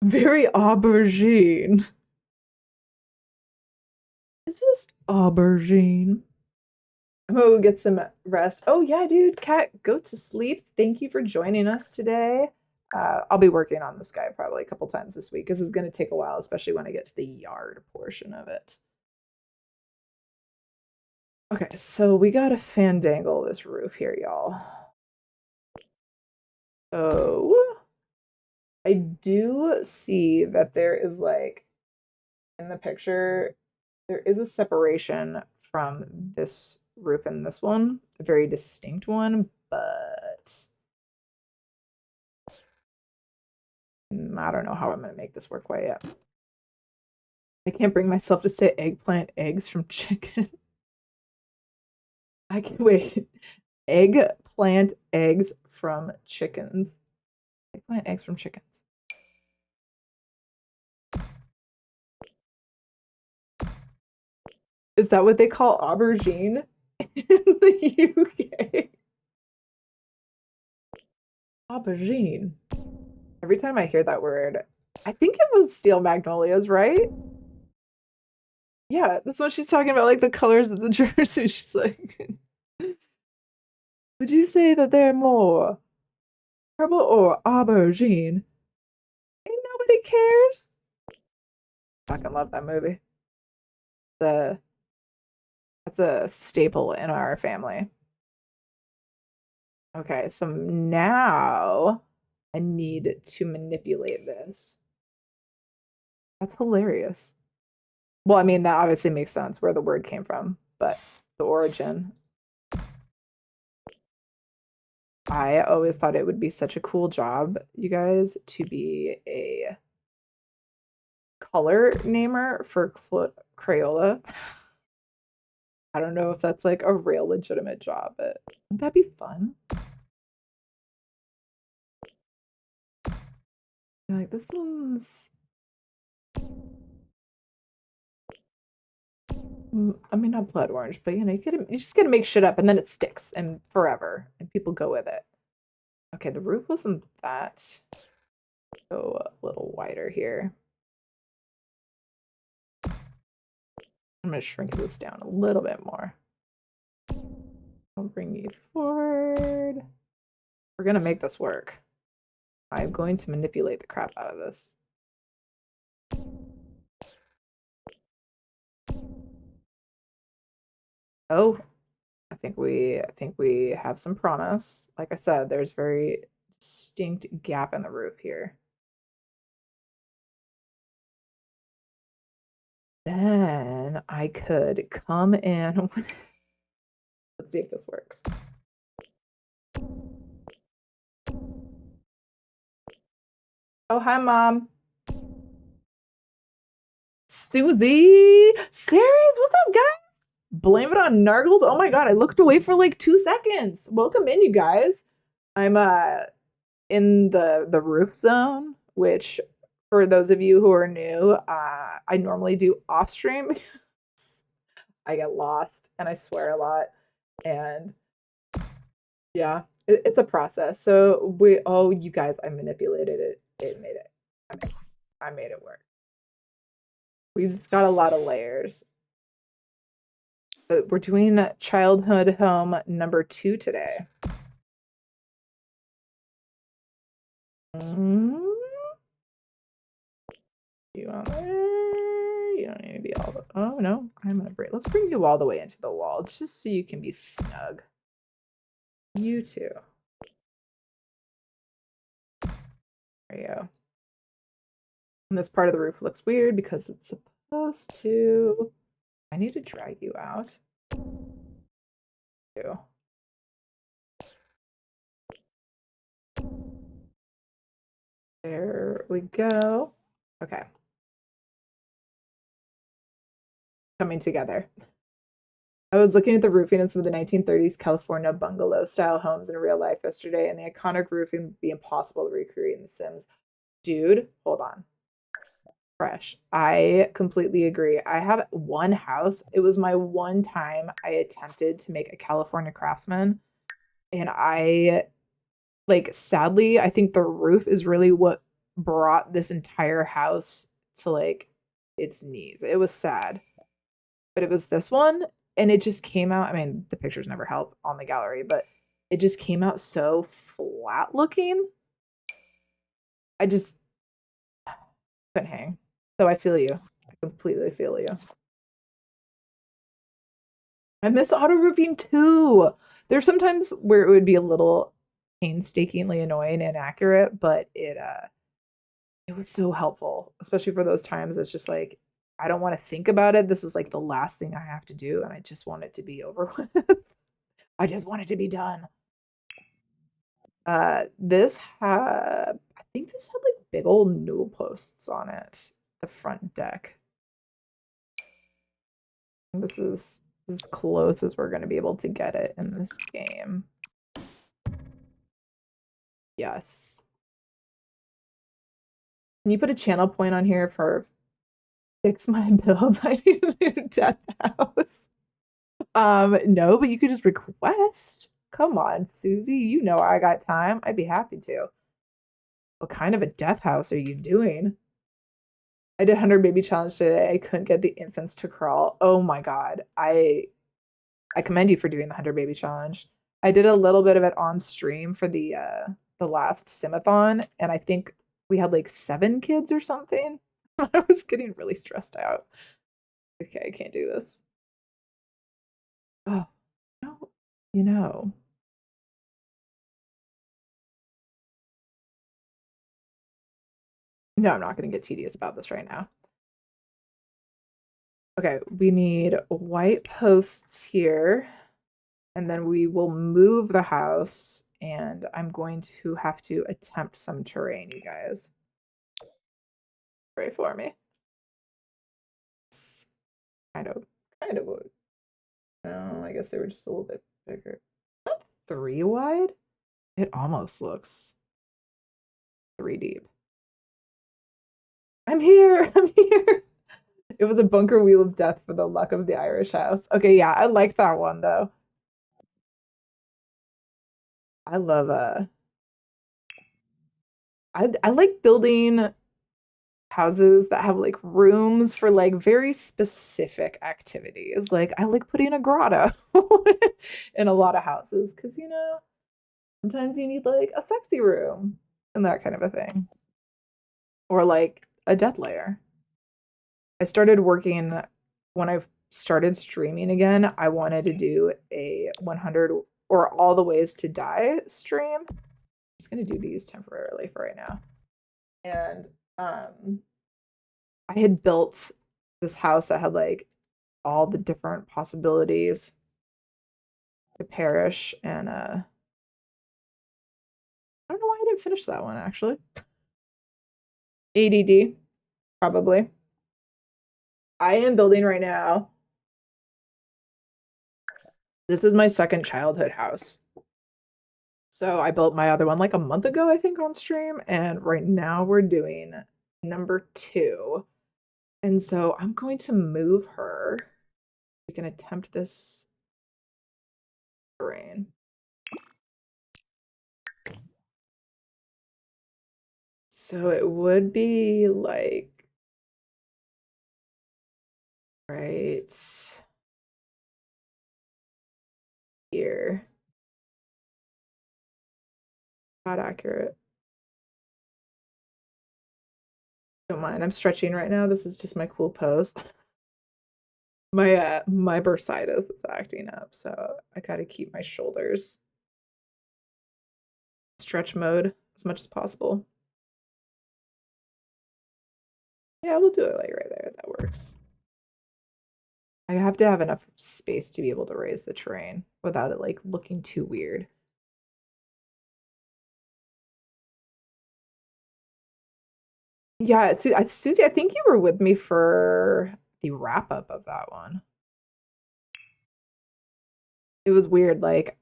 A: Very aubergine. Is this aubergine? I'm gonna go get some rest. Oh yeah, dude, Cat, go to sleep. Thank you for joining us today. I'll be working on this guy probably a couple times this week. This is gonna take a while, especially when I get to the yard portion of it. Okay, so we gotta fandangle this roof here, y'all. So I do see that there is like in the picture, there is a separation from this roof and this one, a very distinct one, but I don't know how I'm gonna make this work quite yet. I can't bring myself to say eggplant eggs from chicken. I can wait. Eggplant eggs from chickens. Eggplant eggs from chickens. Is that what they call aubergine in the UK? Aubergine. Every time I hear that word, I think it was steel magnolias, right? Yeah, that's what she's talking about, like the colors of the jersey. She's like, would you say that they're more purple or aubergine? Ain't nobody cares. Fucking love that movie. The That's a staple in our family. Okay, so now I need to manipulate this. That's hilarious. Well, I mean, that obviously makes sense where the word came from, but the origin. I always thought it would be such a cool job, you guys, to be a color namer for Crayola. I don't know if that's like a real legitimate job, but wouldn't that be fun? Like this one's, I mean, not blood orange, but you know, you just gotta make shit up and then it sticks and forever and people go with it. Okay, the roof wasn't that. Go a little wider here. I'm gonna shrink this down a little bit more. I'll bring you forward. We're gonna make this work. I'm going to manipulate the crap out of this. Oh, I think we have some promise. Like I said, there's very distinct gap in the roof here. Then I could come in. Let's see if this works. Oh, hi, Mom. Susie. Serious? What's up, guys? Blame it on Nargles. Oh my god, I looked away for like 2 seconds. Welcome in, you guys. I'm in the roof zone, which for those of you who are new, I normally do off stream. I get lost and I swear a lot. And yeah, it's a process. So oh, you guys, I manipulated it. It made it. I made it work. We just got a lot of layers. But we're doing childhood home number 2 today. Mm, you want there? You don't need to be all the. Oh no, I'm gonna bring. Let's bring you all the way into the wall, just so you can be snug. You too. There you go. And this part of the roof looks weird because it's supposed to. I need to drag you out. Too. There we go. Okay. Coming together. I was looking at the roofing in some of the 1930s California bungalow style homes in real life yesterday, and the iconic roofing would be impossible to recreate in The Sims. Dude, hold on. Fresh. I completely agree. I have one house. It was my one time I attempted to make a California craftsman, and I like sadly, I think the roof is really what brought this entire house to like its knees. It was sad, but it was this one, and it just came out. I mean, the pictures never help on the gallery, but it just came out so flat looking. I just couldn't hang. So I feel you. I completely feel you. I miss auto roofing too. There's sometimes where it would be a little painstakingly annoying and inaccurate, but it was so helpful, especially for those times. It's just like I don't want to think about it. This is like the last thing I have to do, and I just want it to be over with. I just want it to be done. This had I think this had like big old newel posts on it. The front deck. This is as close as we're going to be able to get it in this game. Yes. Can you put a channel point on here for fix my build? I need a new death house. No, but you could just request. Come on, Susie. You know I got time. I'd be happy to. What kind of a death house are you doing? I did 100 baby challenge today. I couldn't get the infants to crawl. Oh my god. I commend you for doing the 100 baby challenge. I did a little bit of it on stream for the last simathon, and I think we had like 7 kids or something. I was getting really stressed out. Okay, I can't do this. Oh, no, you know, No, I'm not going to get tedious about this right now. Okay, we need white posts here, and then we will move the house, and I'm going to have to attempt some terrain, you guys. Pray for me. It's kind of wood. No, I guess they were just a little bit bigger. 3 wide? It almost looks 3 deep. I'm here. I'm here. It was a bunker wheel of death for the luck of the Irish house. Okay, yeah, I like that one though. I love I like building houses that have like rooms for like very specific activities. Like I like putting a grotto in a lot of houses because sometimes you need like a sexy room and that kind of a thing. Or like a death layer. I started working when I started streaming again. I wanted to do a 100 or all the ways to die stream. I'm just gonna do these temporarily for right now. And I had built this house that had like all the different possibilities to perish, and I don't know why I didn't finish that one actually. ADD, probably. I am building right now. This is my second childhood house. So I built my other one like a month ago, I think, on stream. And right now we're doing number 2. And so I'm going to move her. We can attempt this terrain. So it would be like right here. Not accurate. Don't mind. I'm stretching right now. This is just my cool pose. My bursitis is acting up, so I gotta keep my shoulders stretch mode as much as possible. Yeah, we'll do it like right there. That works. I have to have enough space to be able to raise the terrain without it like looking too weird. Yeah, Susie, I think you were with me for the wrap up of that one. It was weird. Like,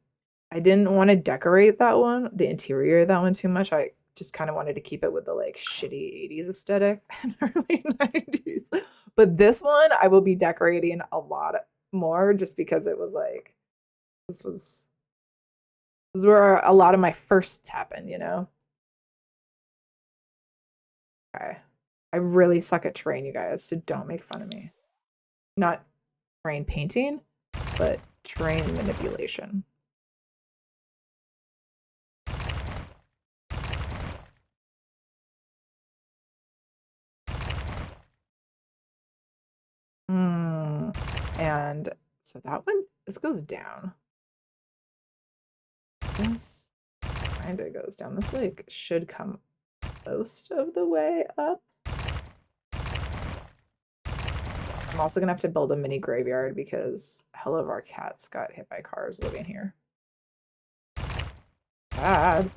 A: I didn't want to decorate that one, the interior of that one too much. I just kind of wanted to keep it with the like shitty 80s aesthetic and early 90s. But this one, I will be decorating a lot more just because it was like, this was, this is where a lot of my firsts happened. Okay. I really suck at terrain, you guys, so don't make fun of me. Not terrain painting, but terrain manipulation. And so that one, this goes down. This kind of goes down. This like should come most of the way up. I'm also gonna have to build a mini graveyard because hell of our cats got hit by cars living here. Bad.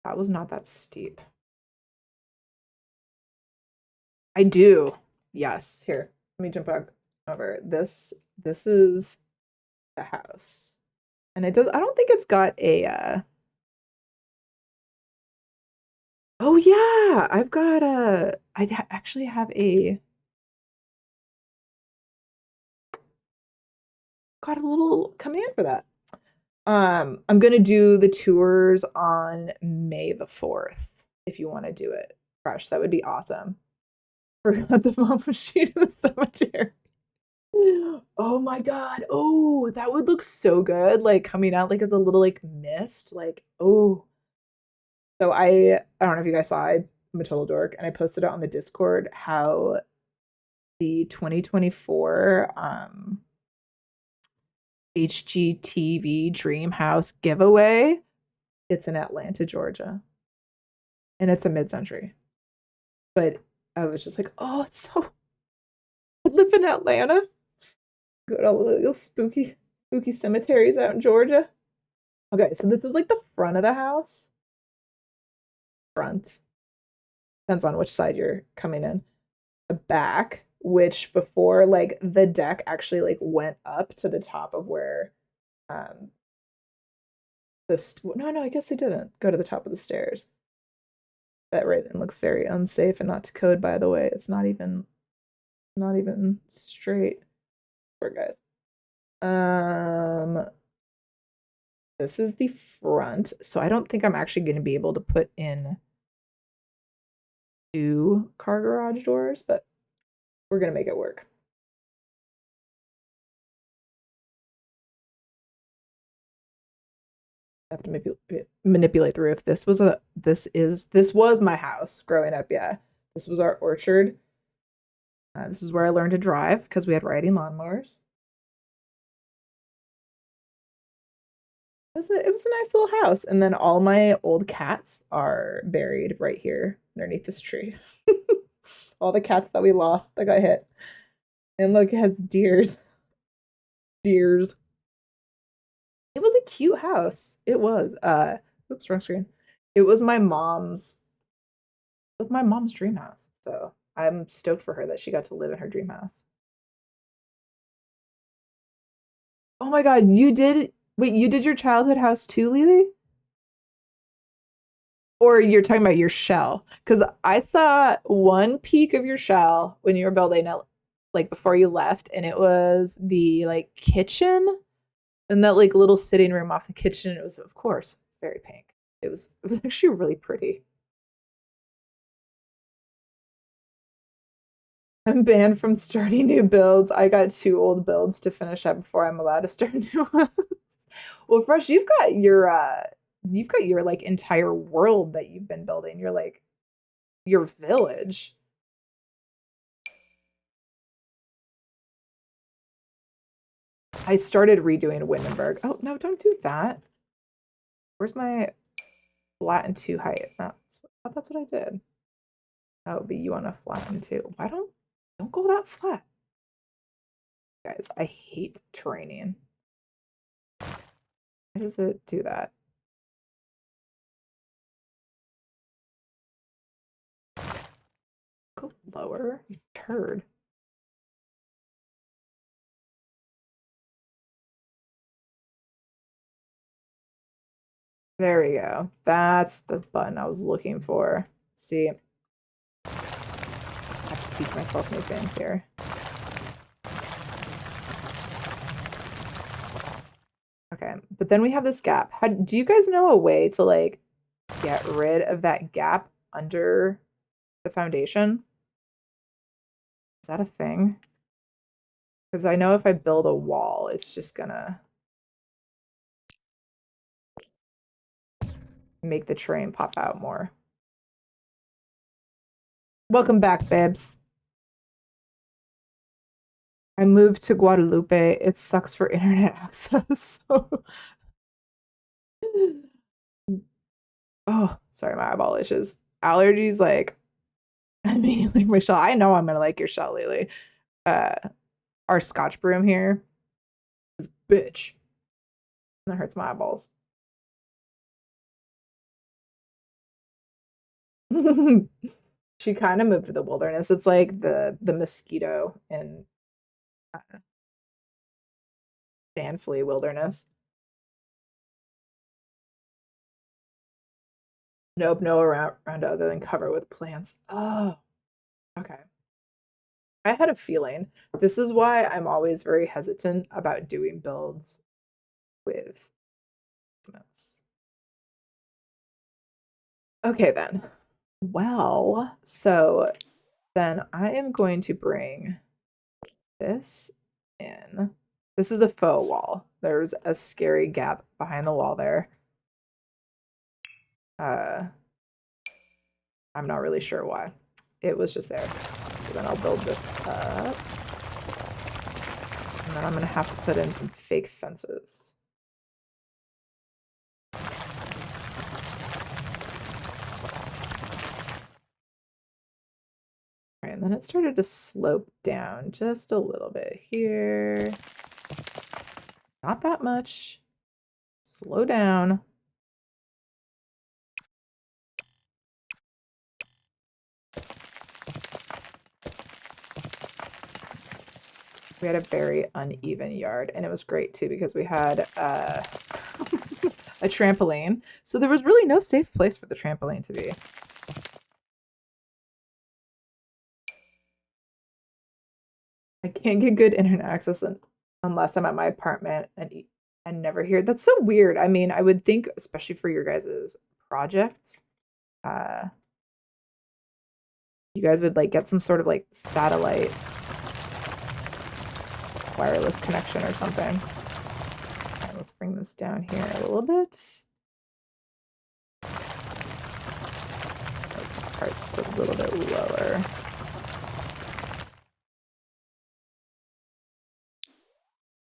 A: That was not that steep. I do. Yes. Here, let me jump back over. This is the house. And it does I don't think it's got a oh yeah, I've got a actually have a got a little command for that. I'm gonna do the tours on May the 4th if you want to do it fresh. That would be awesome. Forgot the mom machine in the cemetery. Oh my god. Oh, that would look so good. Like coming out like as a little like mist. Like, oh. So I don't know if you guys saw it. I'm a total dork, and I posted it on the Discord how the 2024 HGTV Dream House giveaway. It's in Atlanta, Georgia. and it's a mid-century. But I was just like, oh, it's so I live in Atlanta. Go to all the little spooky cemeteries out in Georgia. Okay, so this is like the front of the house. Front. Depends on which side you're coming in. The back, which before like the deck actually like went up to the top of where um no, I guess they didn't go to the top of the stairs. That right then looks very unsafe and not to code, by the way. It's not even straight. Poor guys. Um this is the front. So I don't think I'm actually going to be able to put in two car garage doors, but we're going to make it work. I have to maybe manipulate the roof. This was my house growing up. Yeah, this was our orchard. This is where I learned to drive because we had riding lawnmowers. It was a nice little house, and then all my old cats are buried right here underneath this tree. All the cats that we lost that got hit, and look, it has deers. Deers. It was a cute house. It was. Oops, wrong screen. It was my mom's dream house. So I'm stoked for her that she got to live in her dream house. Oh my God, you did wait, you did your childhood house too, Lily? Or you're talking about your shell? Because I saw one peek of your shell when you were building it, like before you left, and it was the like kitchen and that like little sitting room off the kitchen. It was, of course, very pink. It was actually really pretty. I'm banned from starting new builds. I got two old builds to finish up before I'm allowed to start new ones. Well, Fresh, you've got your like entire world that you've been building. You're like your village. I started redoing Windenburg. Oh no, don't do that. Where's my flat and two height? That's what I did. That would be you on a flat and two. Why don't go that flat? Guys, I hate terraining. Why does it do that? Go lower, you turd. There we go. That's the button I was looking for. See, I have to teach myself new things here. Okay, but then we have this gap. Do you guys know a way to like get rid of that gap under the foundation? Is that a thing? Because I know if I build a wall, it's just gonna make the terrain pop out more. Welcome back, babes. I moved to Guadalupe. It sucks for internet access. Oh, sorry, my eyeball itches. Allergies, like, I mean, like Michelle, I know I'm gonna like your shell, Lily. Uh, our Scotch broom here is bitch. That hurts my eyeballs. She kind of moved to the wilderness. It's like the mosquito in uh, Dan Flea Wilderness. Nope, no around other than cover with plants. Oh, okay. I had a feeling. This is why I'm always very hesitant about doing builds with plants. Okay, then. Well, so then I am going to bring this in. This is a faux wall. There's a scary gap behind the wall there. Uh, I'm not really sure why. It was just there. So then I'll build this up. And then I'm gonna have to put in some fake fences. and then it started to slope down just a little bit here. Not that much. Slow down. We had a very uneven yard, and it was great too because we had a trampoline. So there was really no safe place for the trampoline to be. I can't get good internet access unless I'm at my apartment and never hear. That's so weird. I mean, I would think, especially for your guys' project, uh, you guys would like get some sort of like satellite wireless connection or something. All right, let's bring this down here a little bit. Part just a little bit lower.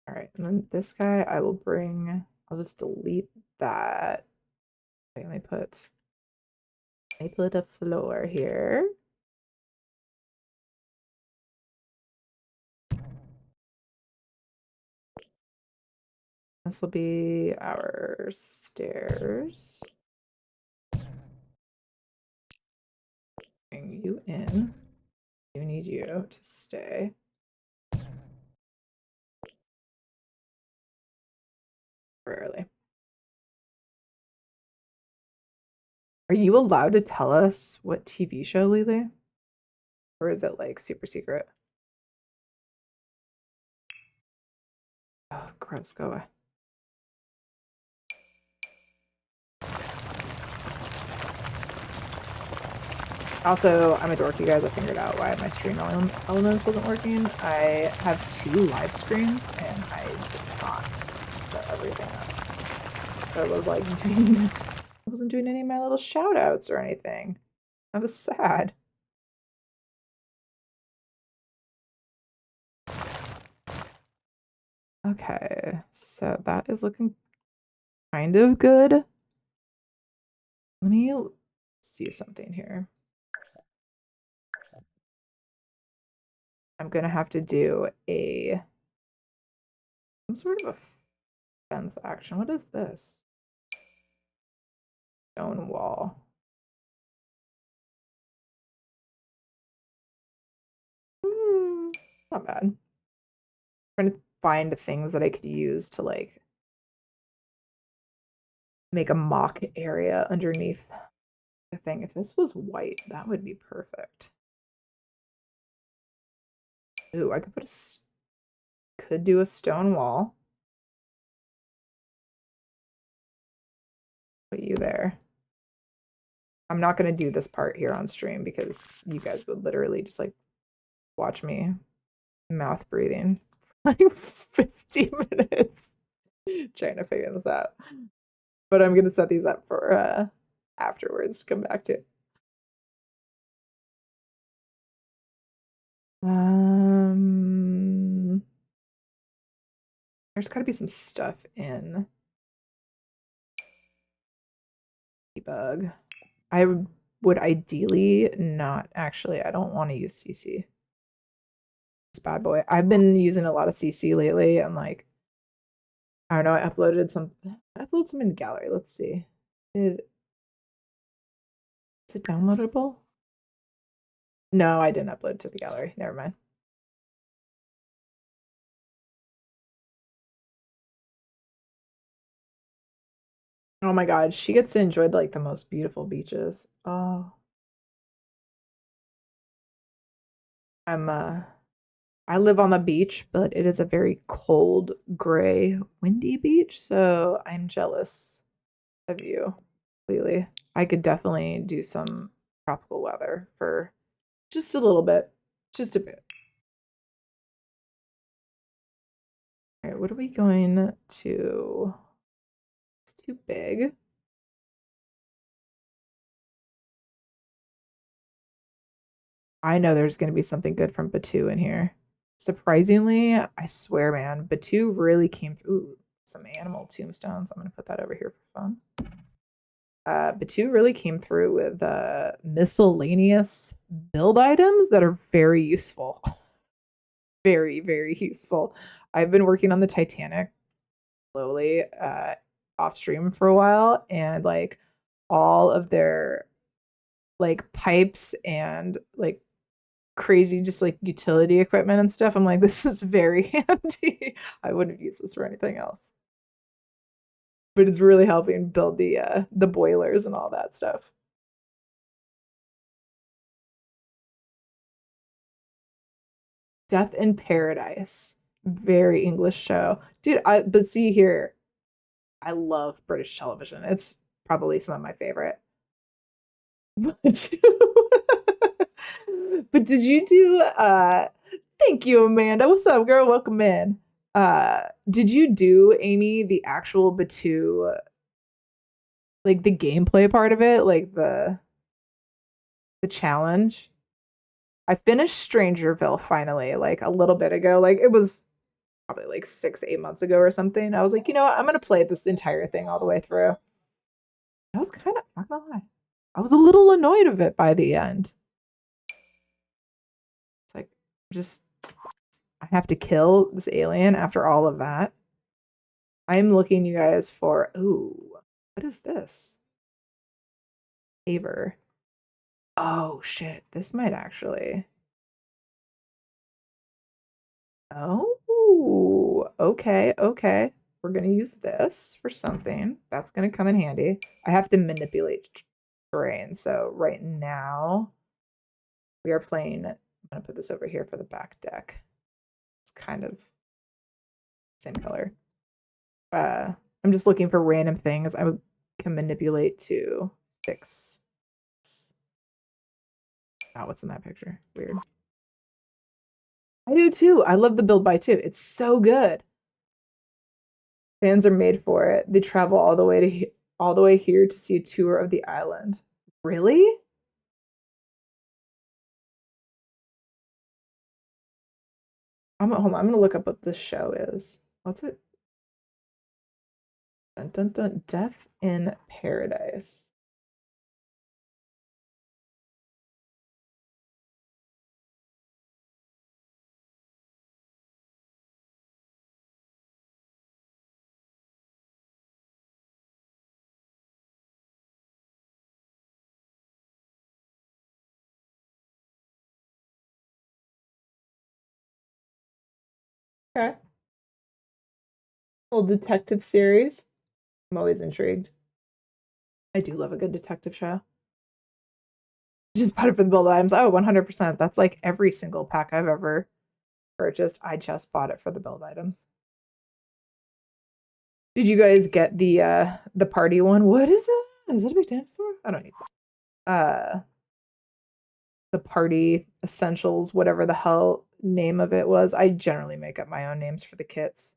A: All right, and then this guy I will bring, I'll just delete that. Wait, let me put a floor here. This will be our stairs. Bring you in. You need you to stay. Temporarily. Are you allowed to tell us what TV show, Lily? Or is it like super secret? Oh, gross, go away. Also, I'm a dork, you guys. I figured out why my stream elements wasn't working. I have 2 live screens and I did not set everything up. So I was like I wasn't doing any of my little shout outs or anything. I was sad. Okay, so that is looking kind of good. Let me see something here. I'm gonna have to do some sort of a fence action. What is this? Stone wall. Not bad. I'm trying to find things that I could use to like make a mock area underneath the thing. If this was white, that would be perfect. Ooh, I could do a stone wall. Put you there. I'm not gonna do this part here on stream because you guys would literally just like watch me mouth breathing for like 50 minutes trying to figure this out. But I'm gonna set these up for afterwards to come back to. There's gotta be some stuff in debug. I would ideally not actually, I don't want to use CC. This bad boy. I've been using a lot of CC lately and like I don't know, I uploaded some in gallery. Let's see. Is it downloadable? No, I didn't upload to the gallery. Never mind. Oh my god, she gets to enjoy like the most beautiful beaches. Oh. I live on the beach, but it is a very cold, gray, windy beach, so I'm jealous of you, Lily. I could definitely do some tropical weather for just a little bit. Just a bit. All right, what are we going to? It's too big. I know there's going to be something good from Batu in here. Surprisingly, I swear, man, Batu really came through. Ooh, some animal tombstones. I'm going to put that over here for fun. But two really came through with miscellaneous build items that are very useful. Very, very useful. I've been working on the Titanic slowly off stream for a while, and like all of their like pipes and like crazy just like utility equipment and stuff. I'm like, this is very handy. I wouldn't use this for anything else. But it's really helping build the boilers and all that stuff. Death in Paradise. Very English show. Dude, but see here, I love British television. It's probably some of my favorite. But but did you do thank you, Amanda. What's up, girl? Welcome in. Did you do, Amy, the actual Batu, like the gameplay part of it, like the challenge? I finished Strangerville finally, like a little bit ago. Like it was probably like 6, 8 months ago or something. I was like, you know what? I'm gonna play this entire thing all the way through. I was kind of, not gonna lie, I was a little annoyed of it by the end. It's like, just, I have to kill this alien after all of that. I'm looking, you guys, for, ooh, what is this? Favor. Oh, shit. This might actually. Oh, okay, okay. We're going to use this for something. That's going to come in handy. I have to manipulate terrain. So right now, we are playing. I'm going to put this over here for the back deck. It's kind of same color. I'm just looking for random things I can manipulate to fix. Oh, what's in that picture? Weird. I do too. I love the build by too. It's so good. Fans are made for it. They travel all the way here to see a tour of the island. Really? Hold on. I'm gonna look up what this show is. What's it? Dun, dun, dun. Death in Paradise. Okay. Little detective series. I'm always intrigued. I do love a good detective show. Just bought it for the build items. Oh, 100%. That's like every single pack I've ever purchased. I just bought it for the build items. Did you guys get the party one? What is it? Is that a big dinosaur? I don't need the party essentials, whatever the hell name of it was. I generally make up my own names for the kits.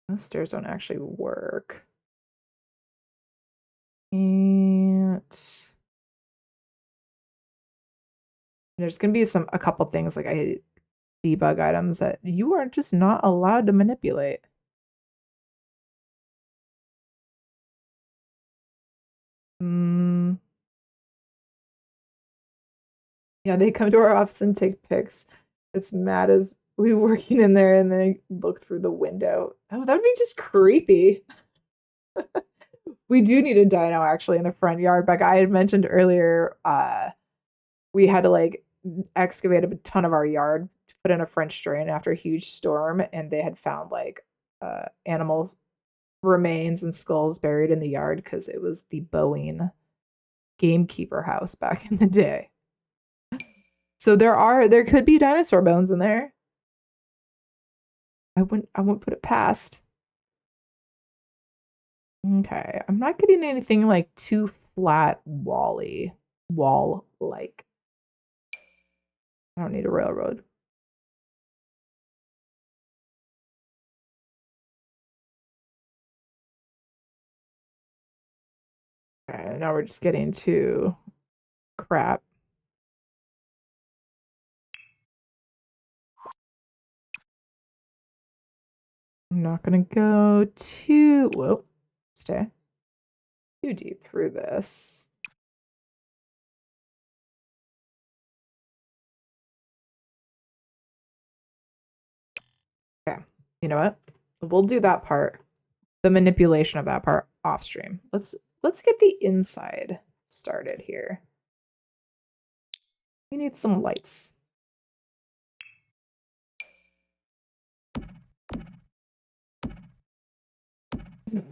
A: Those stairs don't actually work. And there's gonna be a couple things like I debug items that you are just not allowed to manipulate. Mm, yeah, they come to our office and take pics. It's mad as we working in there and they look through the window. Oh, that would be just creepy. We do need a dino actually in the front yard. Like I had mentioned earlier, we had to like excavate a ton of our yard to put in a French drain after a huge storm, and they had found like animals remains and skulls buried in the yard because it was the Boeing gamekeeper house back in the day. So there could be dinosaur bones in there. I wouldn't put it past. Okay, I'm not getting anything like too flat wall like. I don't need a railroad. Okay, now we're just getting to crap. I'm not gonna go too, whoa, stay too deep through this. Okay, you know what? We'll do that part, the manipulation of that part off stream. Let's get the inside started here. We need some lights.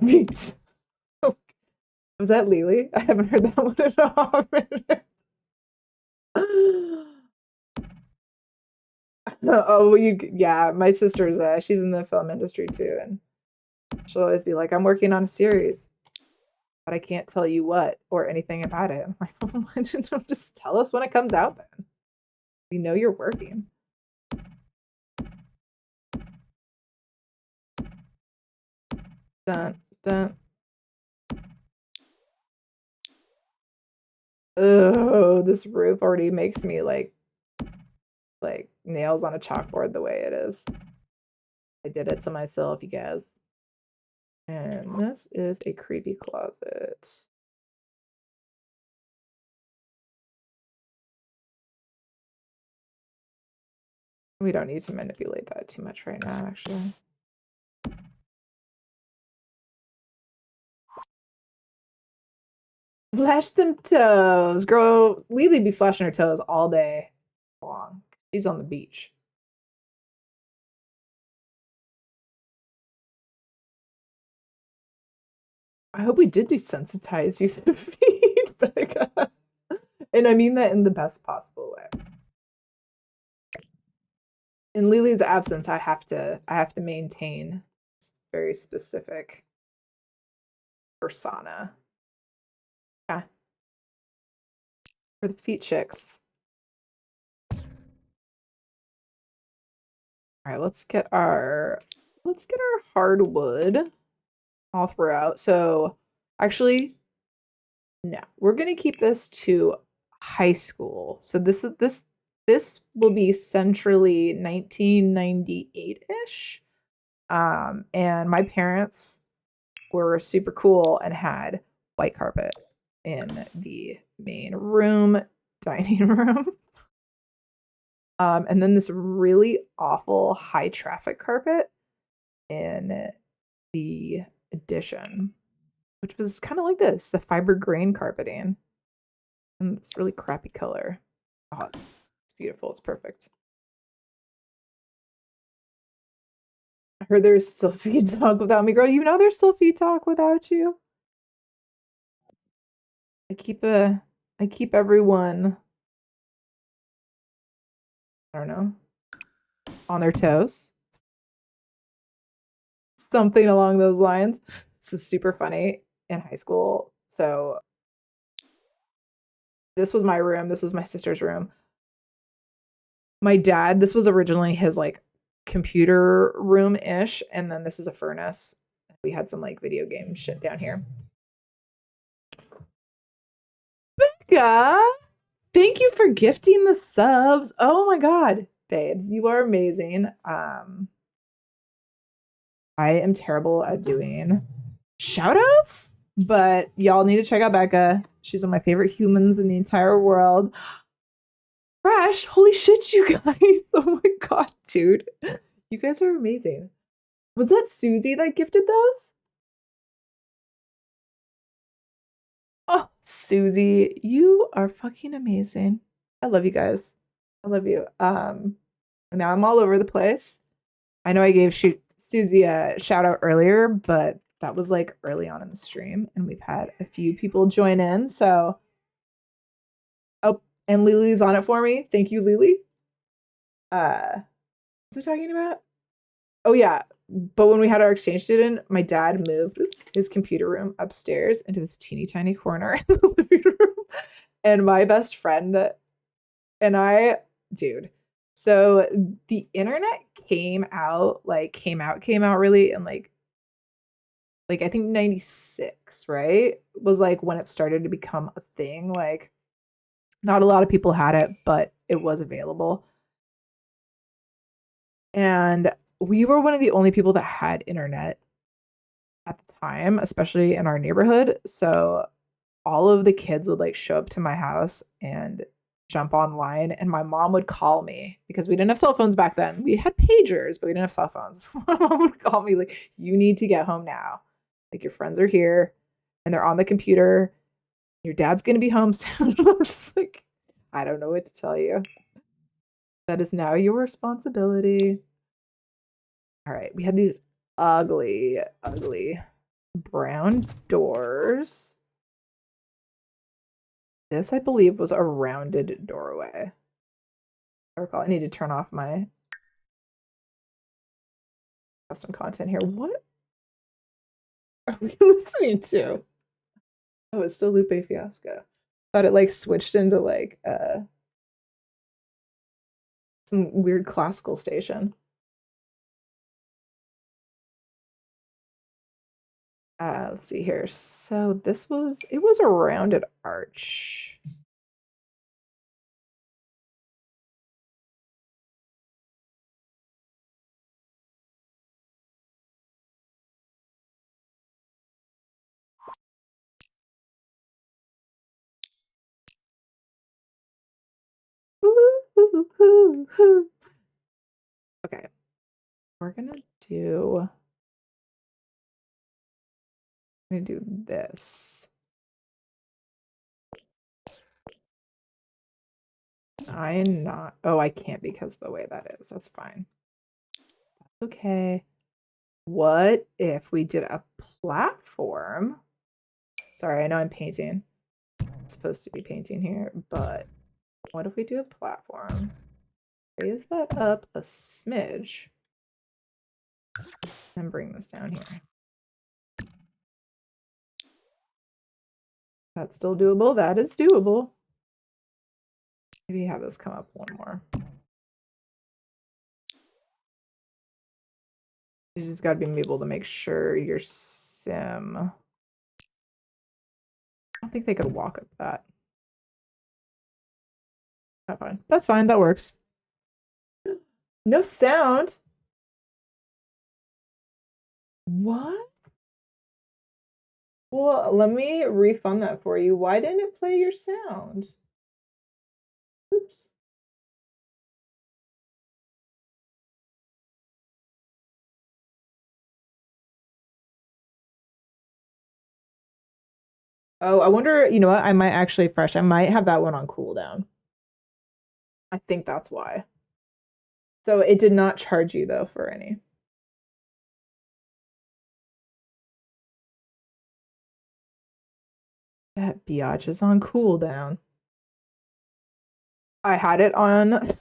A: Wait. Was that Lily? I haven't heard that one in a hot minute. Oh, yeah, my sister's she's in the film industry too, and she'll always be like, I'm working on a series, but I can't tell you what or anything about it. I'm like, oh, just tell us when it comes out then. We know you're working. Dun, dun. Oh, this roof already makes me like nails on a chalkboard the way it is. I did it to myself, you guys. And this is a creepy closet. We don't need to manipulate that too much right now, actually. Flash them toes. Girl, Lily be flashing her toes all day long. She's on the beach. I hope we did desensitize you to feedback. And I mean that in the best possible way. In Lily's absence, I have to maintain very specific persona. Yeah. For the feet chicks. All right, let's get our hardwood all throughout. So actually, no, we're gonna keep this to high school. So this will be centrally 1998-ish. And my parents were super cool and had white carpet in the main room, dining room. And then this really awful high traffic carpet in the addition, which was kind of like this, the fiber grain carpeting. And it's really crappy color. Oh, it's beautiful. It's perfect. I heard there's still feed talk without me, girl. You know there's still feed talk without you. I keep everyone, I don't know, on their toes. Something along those lines. This was super funny in high school. So this was my room. This was my sister's room. My dad, this was originally his like computer room-ish, and then this is a furnace. We had some like video game shit down here. Becca, thank you for gifting the subs. Oh my god, babes, you are amazing. I am terrible at doing shout outs, but y'all need to check out Becca. She's one of my favorite humans in the entire world. Fresh, holy shit, you guys. Oh my god, dude. You guys are amazing. Was that Susie that gifted those? Oh, Susie, you are fucking amazing. I love you guys. I love you. Now I'm all over the place. I know I gave Susie a shout out earlier, but that was like early on in the stream, and we've had a few people join in. So, oh, and Lily's on it for me. Thank you, Lily. What's I talking about? Oh yeah, but when we had our exchange student, my dad moved his computer room upstairs into this teeny tiny corner in the living room, and my best friend and I, dude. So the internet came out really in like I think 96, right? Was like when it started to become a thing. Like not a lot of people had it, but it was available. And we were one of the only people that had internet at the time, especially in our neighborhood. So all of the kids would like show up to my house and jump online, and my mom would call me because we didn't have cell phones back then. We had pagers, but we didn't have cell phones. My mom would call me like, "You need to get home now. Like your friends are here and they're on the computer. Your dad's going to be home soon." I'm just like, I don't know what to tell you. That is now your responsibility. All right, we had these ugly, ugly brown doors. This, I believe, was a rounded doorway. I recall I need to turn off my custom content here. What are we listening to? Oh, it's still Lupe Fiasco. Thought it like switched into like some weird classical station. Let's see here. So it was a rounded arch. Okay, we're gonna do this. I'm not. Oh, I can't because of the way that is. That's fine. Okay. What if we did a platform? Sorry, I know I'm painting. I'm supposed to be painting here, but what if we do a platform? Raise that up a smidge and bring this down here. That's still doable. That is doable. Maybe have this come up one more. You just got to be able to make sure your sim. I don't think they could walk up that. That's fine. That's fine. That works. No sound. What? Well, let me refund that for you. Why didn't it play your sound? Oops. Oh, I wonder, you know what? I might actually fresh. I might have that one on cooldown. I think that's why. So it did not charge you though for any. That biatch is on cooldown. I had it on.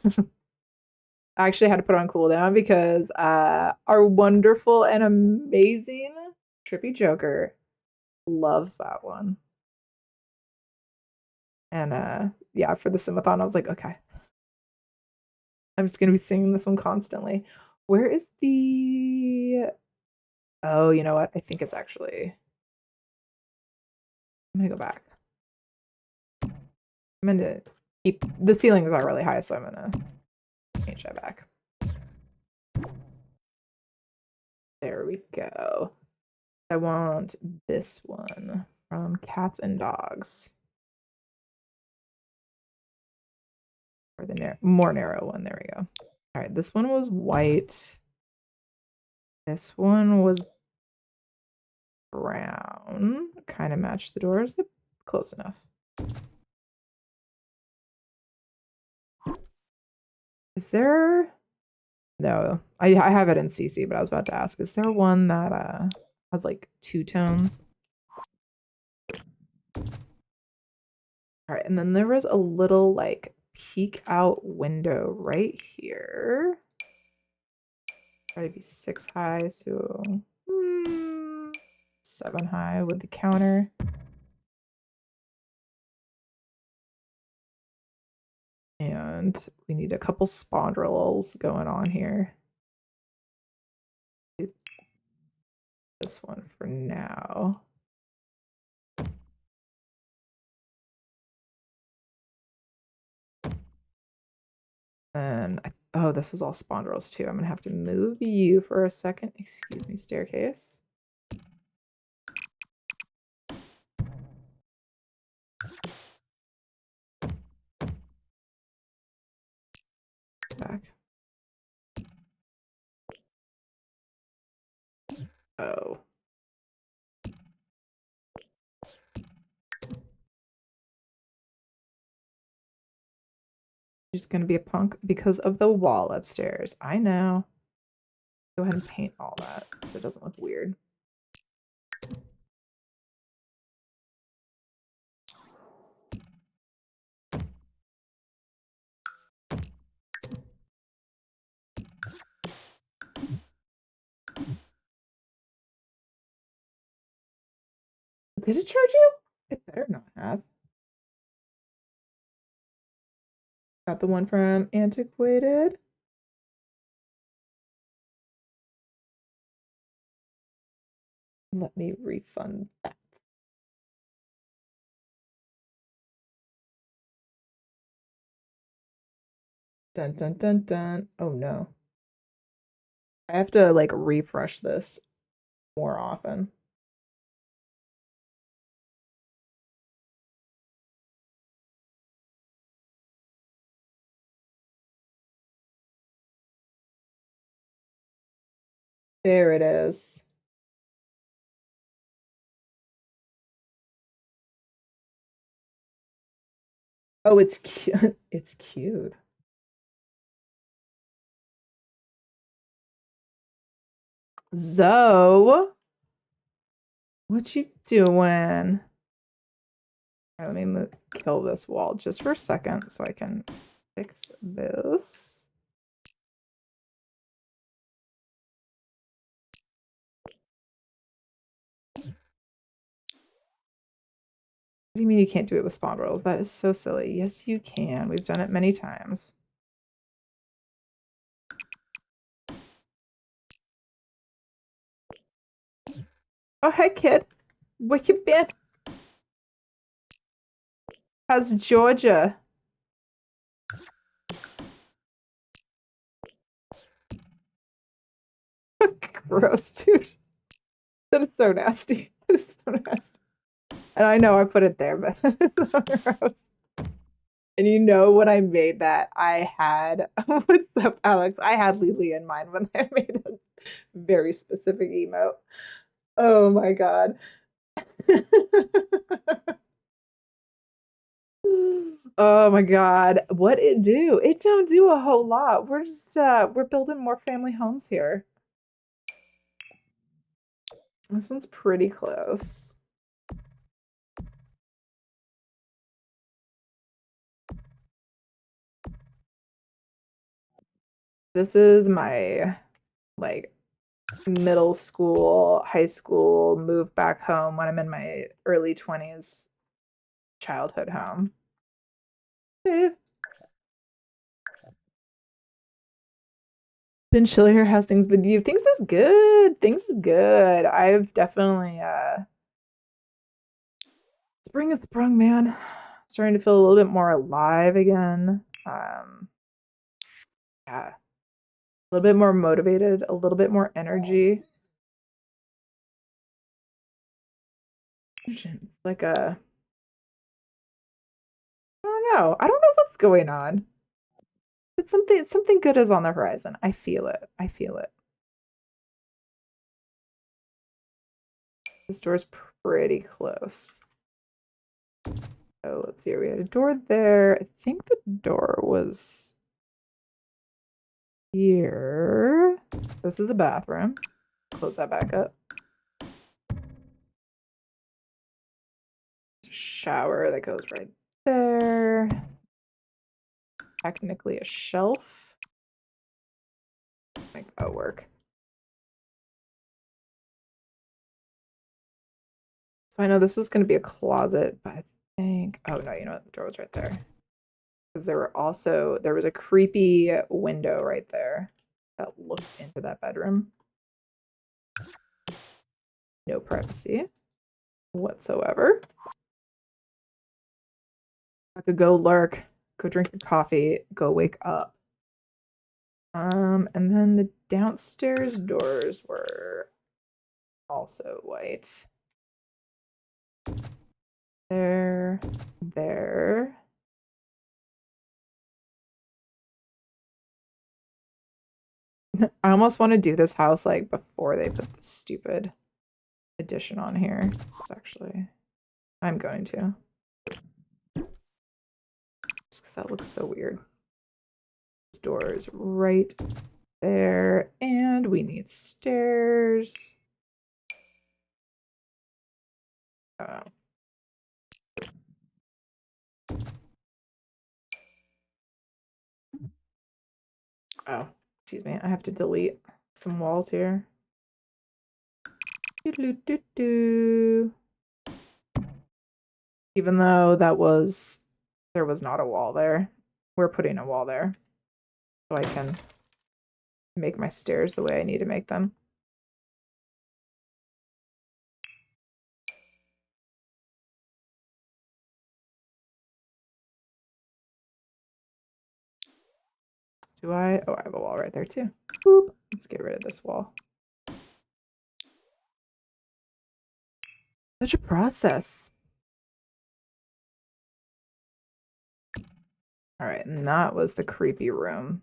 A: I actually had to put on cooldown because our wonderful and amazing Trippy Joker loves that one. And yeah, for the Simathon, I was like, okay, I'm just gonna be singing this one constantly. Where is the oh, you know what? I think it's actually I'm gonna go back. I'm gonna keep the ceilings are really high, so I'm gonna change that back. There we go. I want this one from Cats and Dogs. Or the more narrow one. There we go. All right, this one was white. This one was brown. Kind of matched the doors. Close enough. Is there no, I have it in CC, but I was about to ask, is there one that has like two tones? All right, and then there was a little like peek out window right here. Probably be 6 high, so 7 high with the counter. And we need a couple spondrels going on here. This one for now. And I Oh, this was all spondrels too. I'm gonna have to move you for a second. Excuse me, staircase. Back. Oh. Just gonna be a punk because of the wall upstairs. I know. Go ahead and paint all that so it doesn't look weird. Did it charge you? It better not have. Got the one from Antiquated. Let me refund that. Dun dun dun dun. Oh no. I have to like refresh this more often. There it is. Oh, it's cute. It's cute. Zoe, what you doing? All right, let me kill this wall just for a second so I can fix this. What do you mean you can't do it with spawn rolls? That is so silly. Yes, you can. We've done it many times. Oh, hey, kid. Where you been? How's Georgia? Gross, dude. That is so nasty. That is so nasty. And I know I put it there, but it's so gross. And you know when I made that, I had what's up, Alex? I had Lily in mind when I made a very specific emote. Oh my god. Oh my god. What it do? It don't do a whole lot. We're just we're building more family homes here. This one's pretty close. This is my like middle school, high school, move back home when I'm in my early 20s childhood home. Dave. Been chilly here. How's things with you? Things is good. Things is good. I've definitely spring is sprung, man. Starting to feel a little bit more alive again. Yeah. A little bit more motivated, a little bit more energy. Like a I don't know. I don't know what's going on. But something good is on the horizon. I feel it. I feel it. This door's pretty close. Oh, let's see. We had a door there. I think the door was here. This is a bathroom. Close that back up. Shower that goes right there. Technically a shelf. Make that work. So I know this was going to be a closet, but I think, oh no, you know what? The door was right there. Because there was a creepy window right there that looked into that bedroom. No privacy whatsoever. I could go lurk, go drink your coffee, go wake up. And then the downstairs doors were also white. There, there. I almost want to do this house like before they put the stupid addition on here. It's actually, I'm going to. Just because that looks so weird. This door is right there, and we need stairs. Oh. Oh, excuse me. I have to delete some walls here. Doo-doo-doo-doo. Even though there was not a wall there. We're putting a wall there so I can make my stairs the way I need to make them. Do I? Oh, I have a wall right there too. Boop. Let's get rid of this wall. Such a process. All right, and that was the creepy room.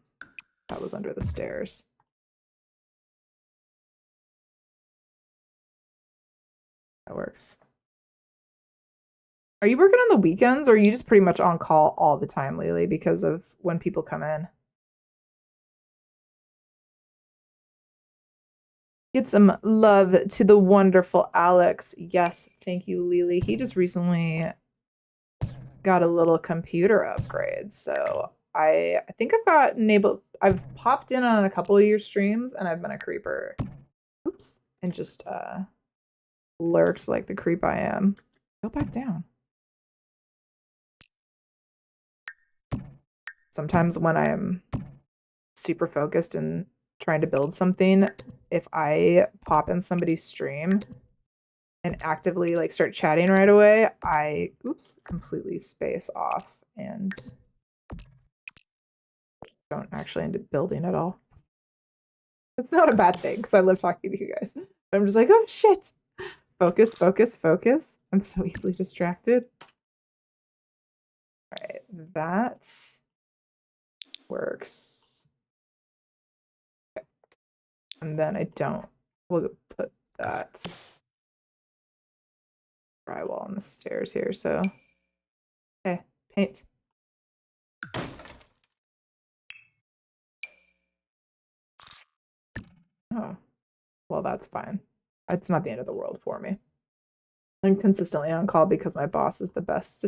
A: That was under the stairs. That works. Are you working on the weekends or are you just pretty much on call all the time lately because of when people come in? Get some love to the wonderful Alex. Yes, thank you, Lily. He just recently got a little computer upgrade. So I think I've popped in on a couple of your streams and I've been a creeper. Oops. And just lurked like the creep I am. Go back down. Sometimes when I am super focused and trying to build something, if I pop in somebody's stream and actively like start chatting right away, I completely space off and don't actually end up building at all. It's not a bad thing because I love talking to you guys. But I'm just like, oh shit. Focus, focus, focus. I'm so easily distracted. All right, that works. Okay. And then we'll put that drywall on the stairs here. So, okay, paint. Oh, well, that's fine. It's not the end of the world for me. I'm consistently on call because my boss is the best.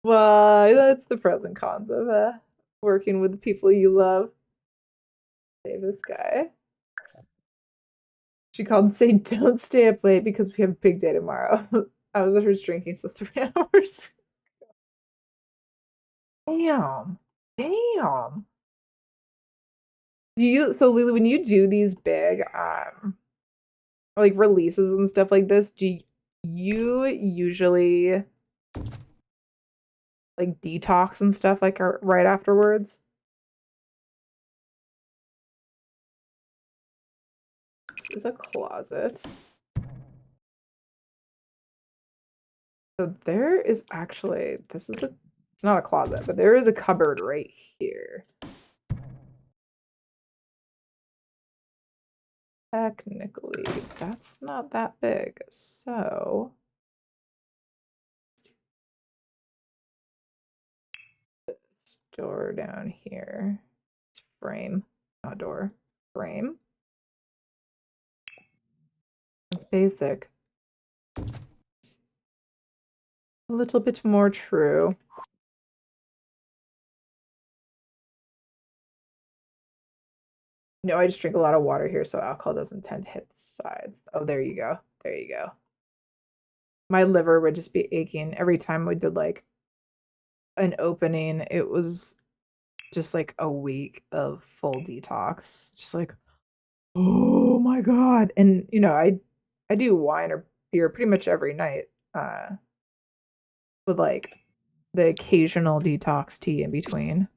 A: Well, that's the pros and cons of working with the people you love. Save this guy. She called to say, don't stay up late because we have a big day tomorrow. I was at her drinking, so 3 hours. Damn. Damn. So Lily, when you do these big like releases and stuff like this, do you usually like detox and stuff like right afterwards? This is a closet. So there is actually, it's not a closet, but there is a cupboard right here. Technically, that's not that big. So this door down here. Frame, not door. Frame. It's basic. It's a little bit more true. No, I just drink a lot of water here, so alcohol doesn't tend to hit the sides. Oh, there you go. There you go. My liver would just be aching every time we did like an opening. It was just like a week of full detox. Just like, oh my God. And I do wine or beer pretty much every night. With like the occasional detox tea in between.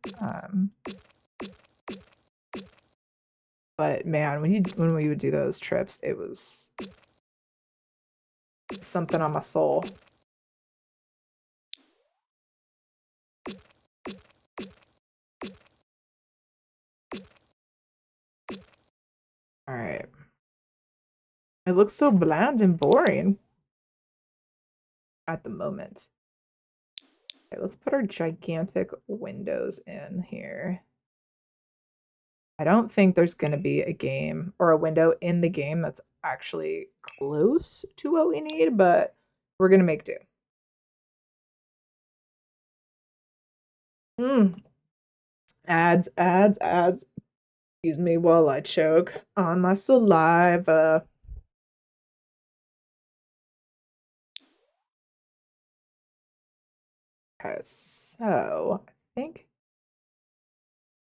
A: But man, when we would do those trips, it was something on my soul. All right. It looks so bland and boring at the moment. Okay, let's put our gigantic windows in here. I don't think there's going to be a game or a window in the game that's actually close to what we need, but we're going to make do. Ads, ads, ads. Excuse me while I choke on my saliva. Okay, so I think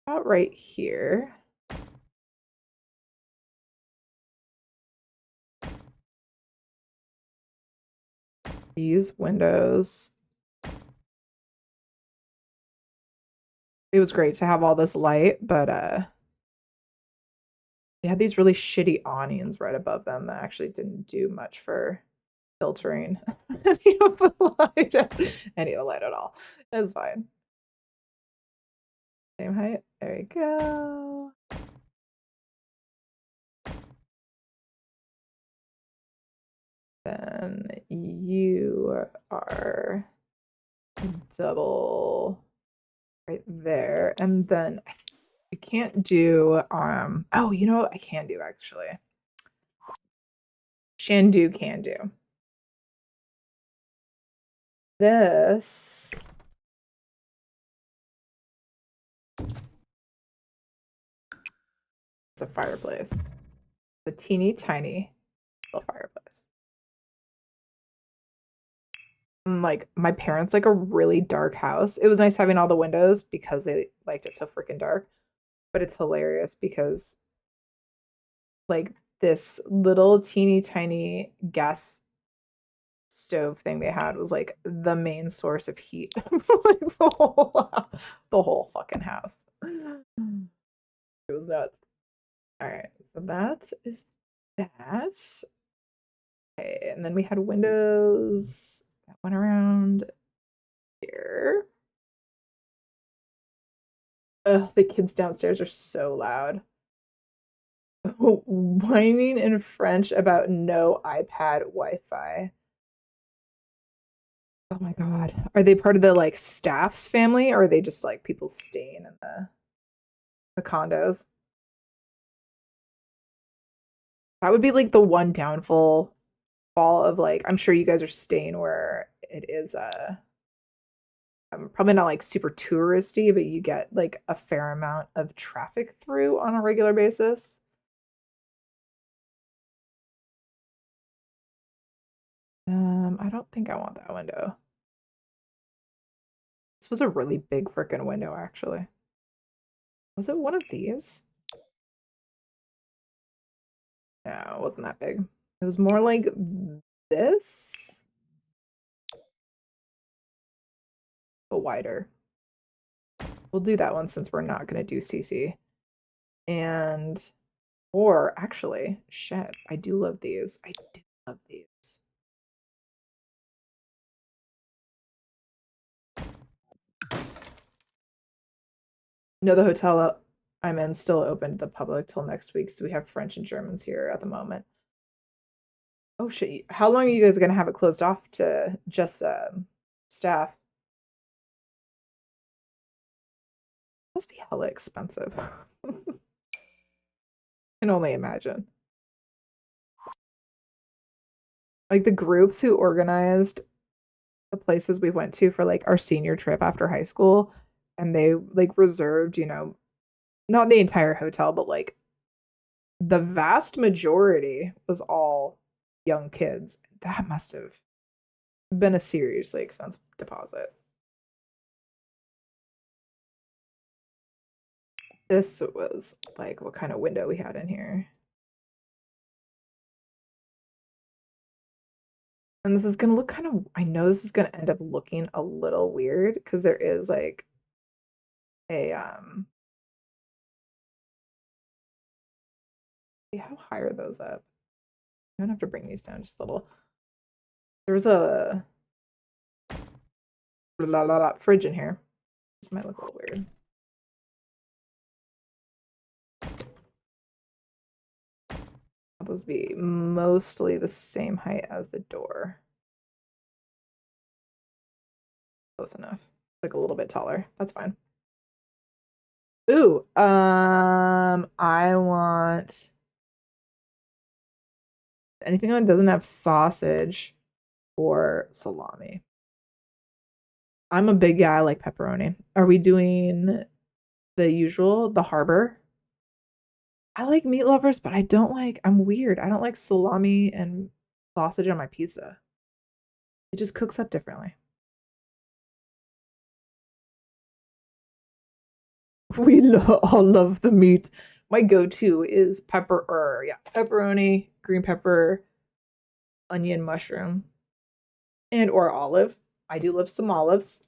A: about right here. These windows. It was great to have all this light, but they had these really shitty awnings right above them that actually didn't do much for filtering any of the light, any of the light at all. It's fine. Same height. There you go. Then you are double right there. And then I can't do oh, you know what I can do actually. Shandu can do. This is a fireplace. It's a teeny tiny little fireplace. And like my parents like a really dark house. It was nice having all the windows because they liked it so freaking dark. But it's hilarious because like this little teeny tiny gas stove thing they had was like the main source of heat for like the whole fucking house. It was nuts. All right, so that is that. Okay, and then we had windows that went around here. Ugh, the kids downstairs are so loud. Whining in French about no iPad Wi-Fi. Oh my God. Are they part of the like staff's family or are they just like people staying in the condos? That would be like the one downfall fall of like I'm sure you guys are staying where it is probably not like super touristy, but you get like a fair amount of traffic through on a regular basis. I don't think I want that window. This was a really big freaking window, actually. Was it one of these? No, it wasn't that big. It was more like this, but wider. We'll do that one since we're not going to do CC. And, or actually, shit, I do love these. I do love these. No, the hotel I'm in still open to the public till next week, so we have French and Germans here at the moment. Oh shit! How long are you guys gonna have it closed off to just staff? Must be hella expensive. I can only imagine. Like the groups who organized the places we went to for like our senior trip after high school, and they like reserved, not the entire hotel, but like the vast majority was all young kids. That must have been a seriously expensive deposit. This was like what kind of window we had in here. And this is gonna look kind of, I know this is gonna end up looking a little weird because there is like a how high are those up? I don't have to bring these down just a little. There's a fridge in here. This might look a little weird. Those be mostly the same height as the door. Close enough. Like a little bit taller. That's fine. Ooh, I want anything that doesn't have sausage or salami. I'm a big guy, I like pepperoni. Are we doing the usual, the harbor? I like meat lovers, but I don't like, I'm weird. I don't like salami and sausage on my pizza. It just cooks up differently. We all love the meat. My go-to is pepperoni, green pepper, onion, mushroom, and or olive. I do love some olives.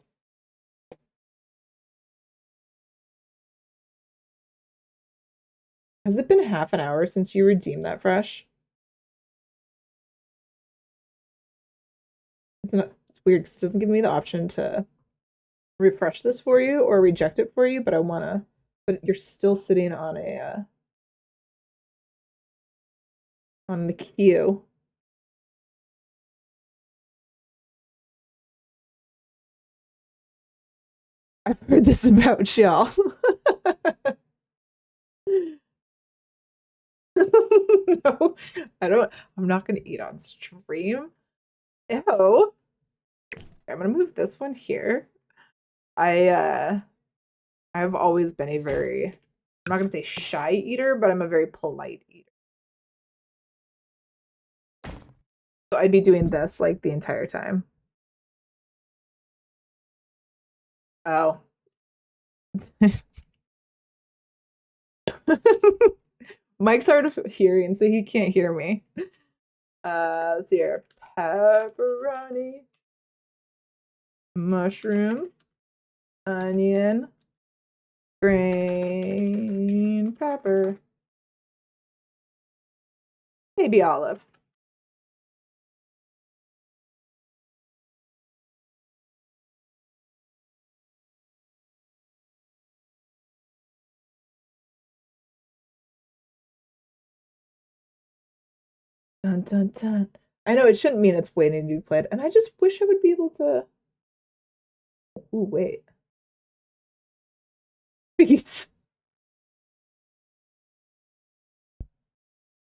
A: Has it been half an hour since you redeemed that fresh? It's weird because it doesn't give me the option to refresh this for you or reject it for you, but I wanna. But you're still sitting on the queue. I've heard this about y'all. No, I don't. I'm not gonna eat on stream. Ew. I'm gonna move this one here. I I've always been a very, I'm not gonna say shy eater, but I'm a very polite eater. So I'd be doing this like the entire time. Oh. Mike's hard of hearing, so he can't hear me. Let's see here. Pepperoni, mushroom, onion, green pepper, maybe olive. Dun dun dun. I know it shouldn't mean it's waiting to be played, and I just wish I would be able to. Ooh, wait. Beats.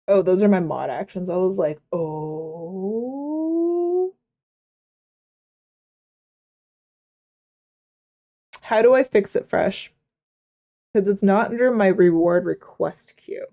A: Oh, those are my mod actions. I was like, oh. How do I fix it fresh? Because it's not under my reward request queue.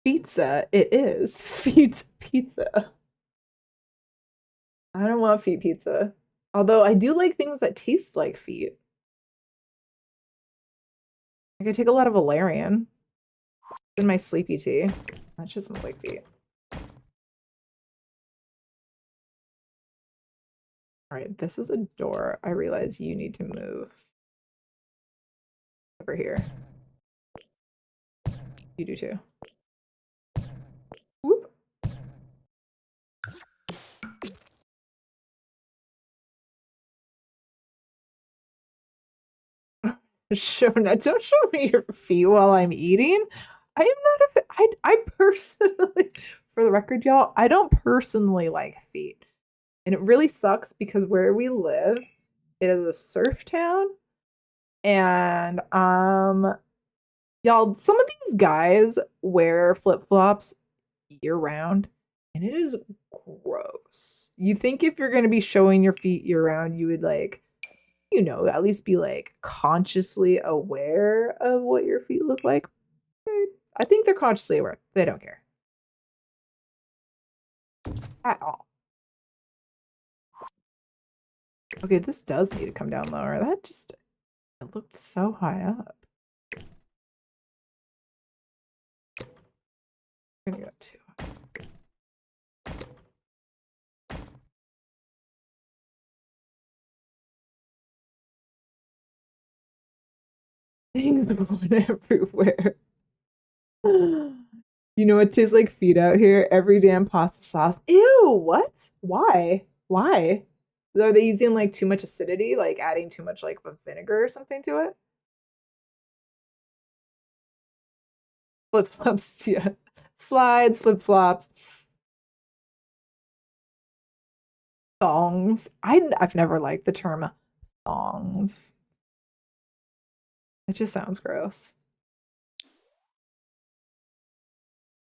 A: Pizza, it is. Feet pizza. I don't want feet pizza. Although I do like things that taste like feet. Like I take a lot of valerian in my sleepy tea. That just smells like feet. All right, this is a door. I realize you need to move over here. You do too. Whoop. Don't show me your feet while I'm eating. I am not I personally, for the record, y'all, I don't personally like feet. And it really sucks because where we live, it is a surf town. And y'all, some of these guys wear flip-flops year round, and it is gross. You think if you're gonna be showing your feet year round, you would like, at least be like consciously aware of what your feet look like. I think they're consciously aware. They don't care at all. Okay, this does need to come down lower. That just, it looked so high up. I'm gonna go too high. Things going everywhere. You know what tastes like feet out here? Every damn pasta sauce. Ew, what? Why? Why? Are they using like too much acidity, like adding too much like vinegar or something to it? Flip flops, yeah. Slides, flip flops, thongs. I've never liked the term thongs. It just sounds gross.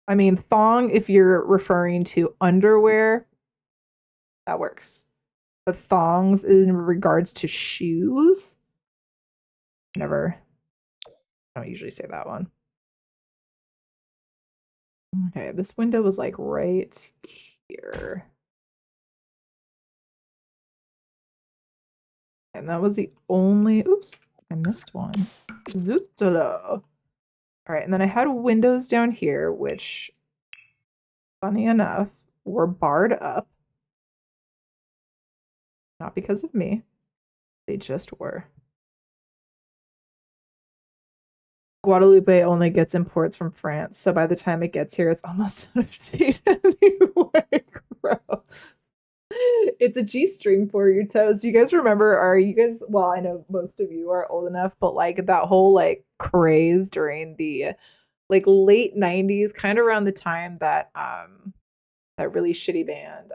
A: I mean, thong, if you're referring to underwear, that works. But thongs in regards to shoes, never. I don't usually say that one. Okay, this window was like right here. And that was the only, oops, I missed one. Zootala. All right, and then I had windows down here, which, funny enough, were barred up. Not because of me, they just were. Guadalupe only gets imports from France, so by the time it gets here, it's almost out of date anyway. Gross. It's a G string for your toes. Do you guys remember? Are you guys? Well, I know most of you are old enough, but like that whole like craze during the like late '90s, kind of around the time that that really shitty band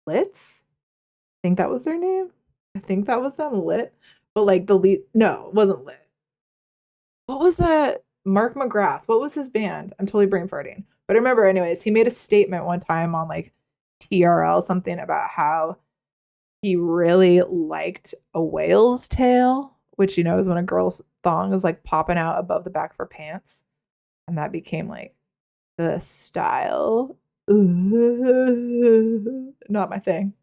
A: Lit. I think that was their name. I think that was them, Lit. But like the lead, no, it wasn't Lit. What was that? Mark McGrath. What was his band? I'm totally brain farting. But I remember, anyways, he made a statement one time on like TRL something about how he really liked a whale's tail, which you know is when a girl's thong is like popping out above the back of her pants. And that became like the style. Not my thing.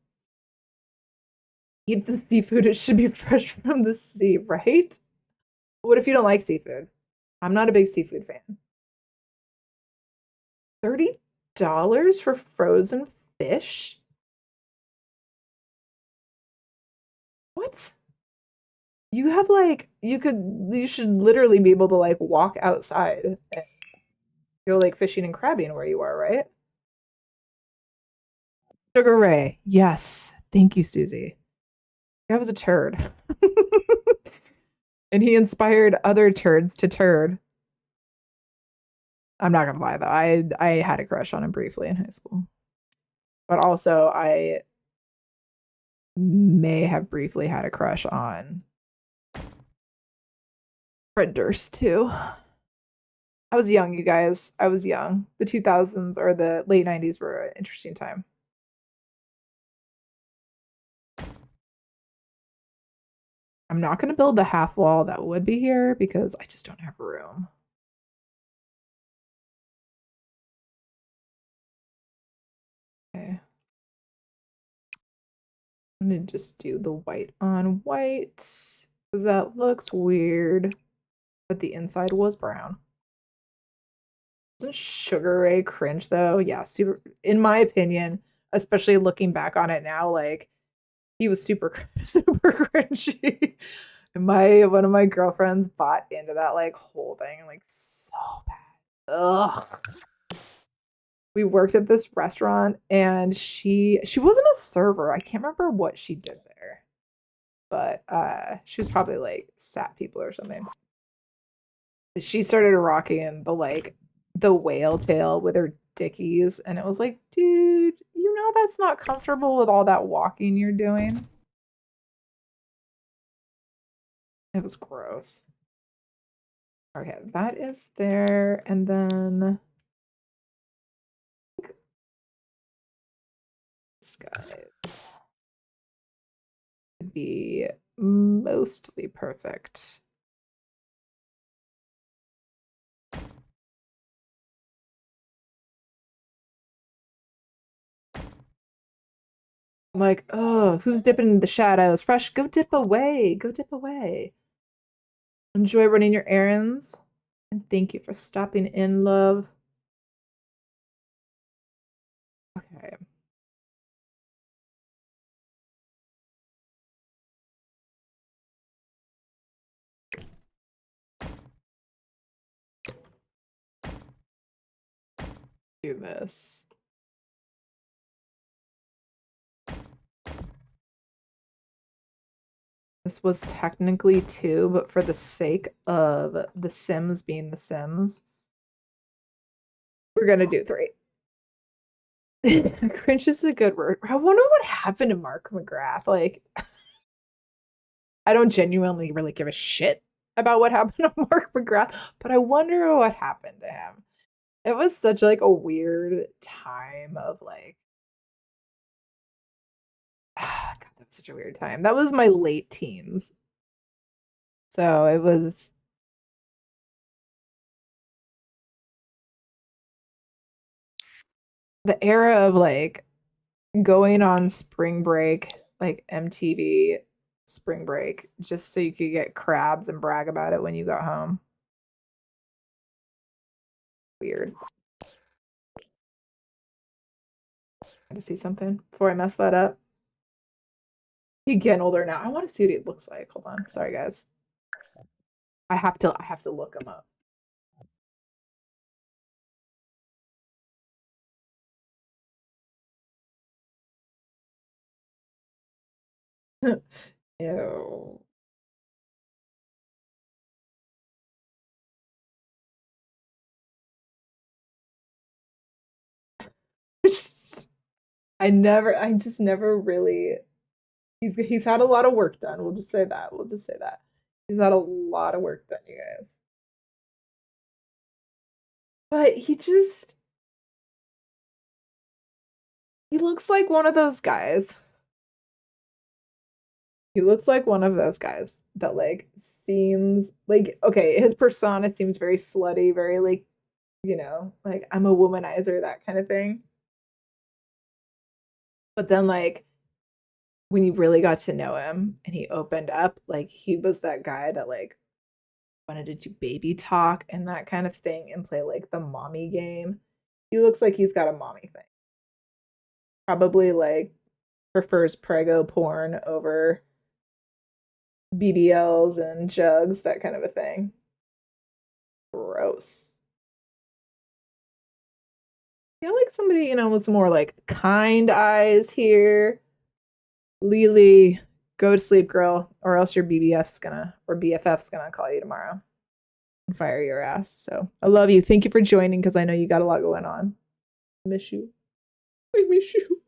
A: Eat the seafood, it should be fresh from the sea, right? What if you don't like seafood? I'm not a big seafood fan. $30 for frozen fish? What? You have like you should literally be able to like walk outside and go like fishing and crabbing where you are, right? Sugar Ray. Yes. Thank you, Susie. That was a turd. And he inspired other turds to turd. I'm not gonna lie though. I had a crush on him briefly in high school. But also I may have briefly had a crush on Fred Durst too. I was young, you guys. I was young. The 2000s or the late 90s were an interesting time. I'm not going to build the half wall that would be here because I just don't have room. Okay. I'm going to just do the white on white because that looks weird. But the inside was brown. Isn't Sugar Ray cringe though? Yeah, super. In my opinion, especially looking back on it now, like he was super super cringy. And my one of my girlfriends bought into that like whole thing, like so bad. Ugh. We worked at this restaurant and she wasn't a server. I can't remember what she did there. But she was probably like sat people or something. She started rocking the like the whale tail with her dickies and it was like, dude, you know that's not comfortable with all that walking you're doing. It was gross. Okay, that is there. And then skies would be mostly perfect. I'm like, oh, who's dipping in the shadows? Fresh, go dip away. Go dip away. Enjoy running your errands. And thank you for stopping in, love. Okay. Do this. This was technically two, but for the sake of The Sims being The Sims, we're gonna do three. Cringe is a good word. I wonder what happened to Mark McGrath. Like, I don't genuinely really give a shit about what happened to Mark McGrath, but I wonder what happened to him. It was such like a weird time of like, God, that was such a weird time. That was my late teens. So it was the era of like going on spring break, like MTV spring break, just so you could get crabs and brag about it when you got home. Weird. To see something before I mess that up. He's getting older now. I want to see what he looks like. Hold on. Sorry, guys. I have to look him up. Ew. Just- I just never really. He's had a lot of work done. We'll just say that. We'll just say that. He's had a lot of work done, you guys. But he looks like one of those guys. He looks like one of those guys that like seems like okay, his persona seems very slutty, very like, like I'm a womanizer, that kind of thing. But then like when you really got to know him and he opened up, like he was that guy that like wanted to do baby talk and that kind of thing and play like the mommy game. He looks like he's got a mommy thing. Probably like prefers prego porn over BBLs and jugs, that kind of a thing. Gross. I feel like somebody, with more like kind eyes here. Lily, go to sleep, girl, or else your BFF's gonna call you tomorrow and fire your ass. So I love you. Thank you for joining because I know you got a lot going on. I miss you. I miss you.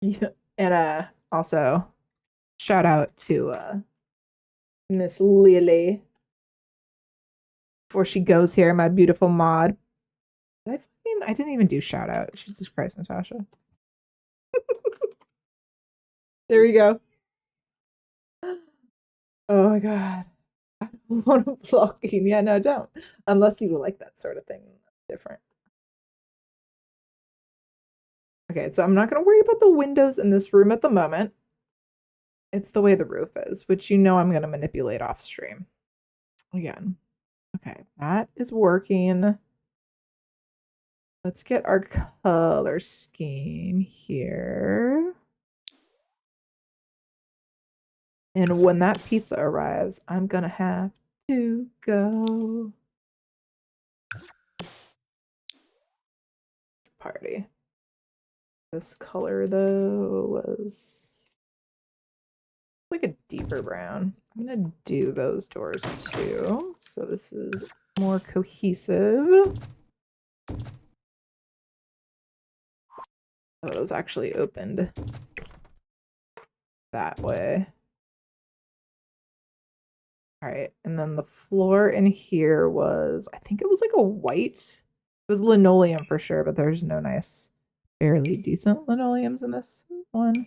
A: Yeah. And also shout out to Miss Lily before she goes here, my beautiful mod. I didn't even do shout out. Jesus Christ, Natasha. There we go. Oh my god. I don't want to blocking. Yeah, no, don't. Unless you like that sort of thing. Different. Okay, so I'm not gonna worry about the windows in this room at the moment. It's the way the roof is, which I'm gonna manipulate off stream. Again. Okay, that is working. Let's get our color scheme here. And when that pizza arrives, I'm gonna have to go. Party. This color though was like a deeper brown. I'm gonna do those doors too. So this is more cohesive. Oh, it was actually opened that way. All right, and then the floor in here was, I think it was like a white. It was linoleum for sure, but there's no nice, fairly decent linoleums in this one.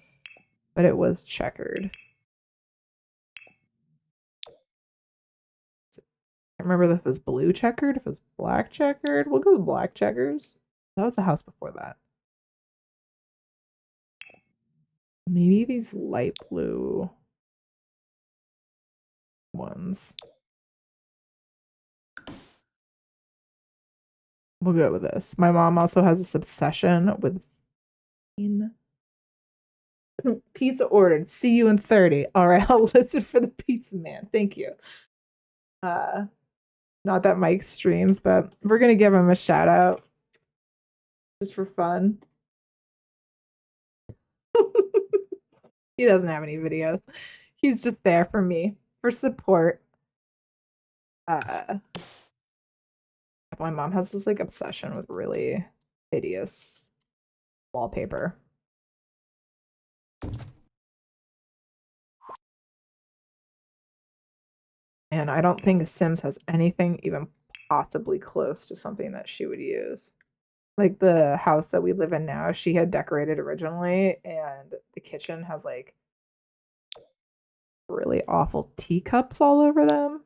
A: But it was checkered. I can't remember if it was blue checkered, if it was black checkered. We'll go with black checkers. That was the house before that. Maybe these light blue ones. We'll go with this. My mom also has this obsession with pizza ordered. See you in 30. All right, I'll listen for the pizza man. Thank you. Uh, not that Mike streams, but we're gonna give him a shout out just for fun. He doesn't have any videos. He's just there for me for support. Uh, my mom has this like obsession with really hideous wallpaper. And I don't think Sims has anything even possibly close to something that she would use. Like the house that we live in now, she had decorated originally, and the kitchen has like really awful teacups all over them.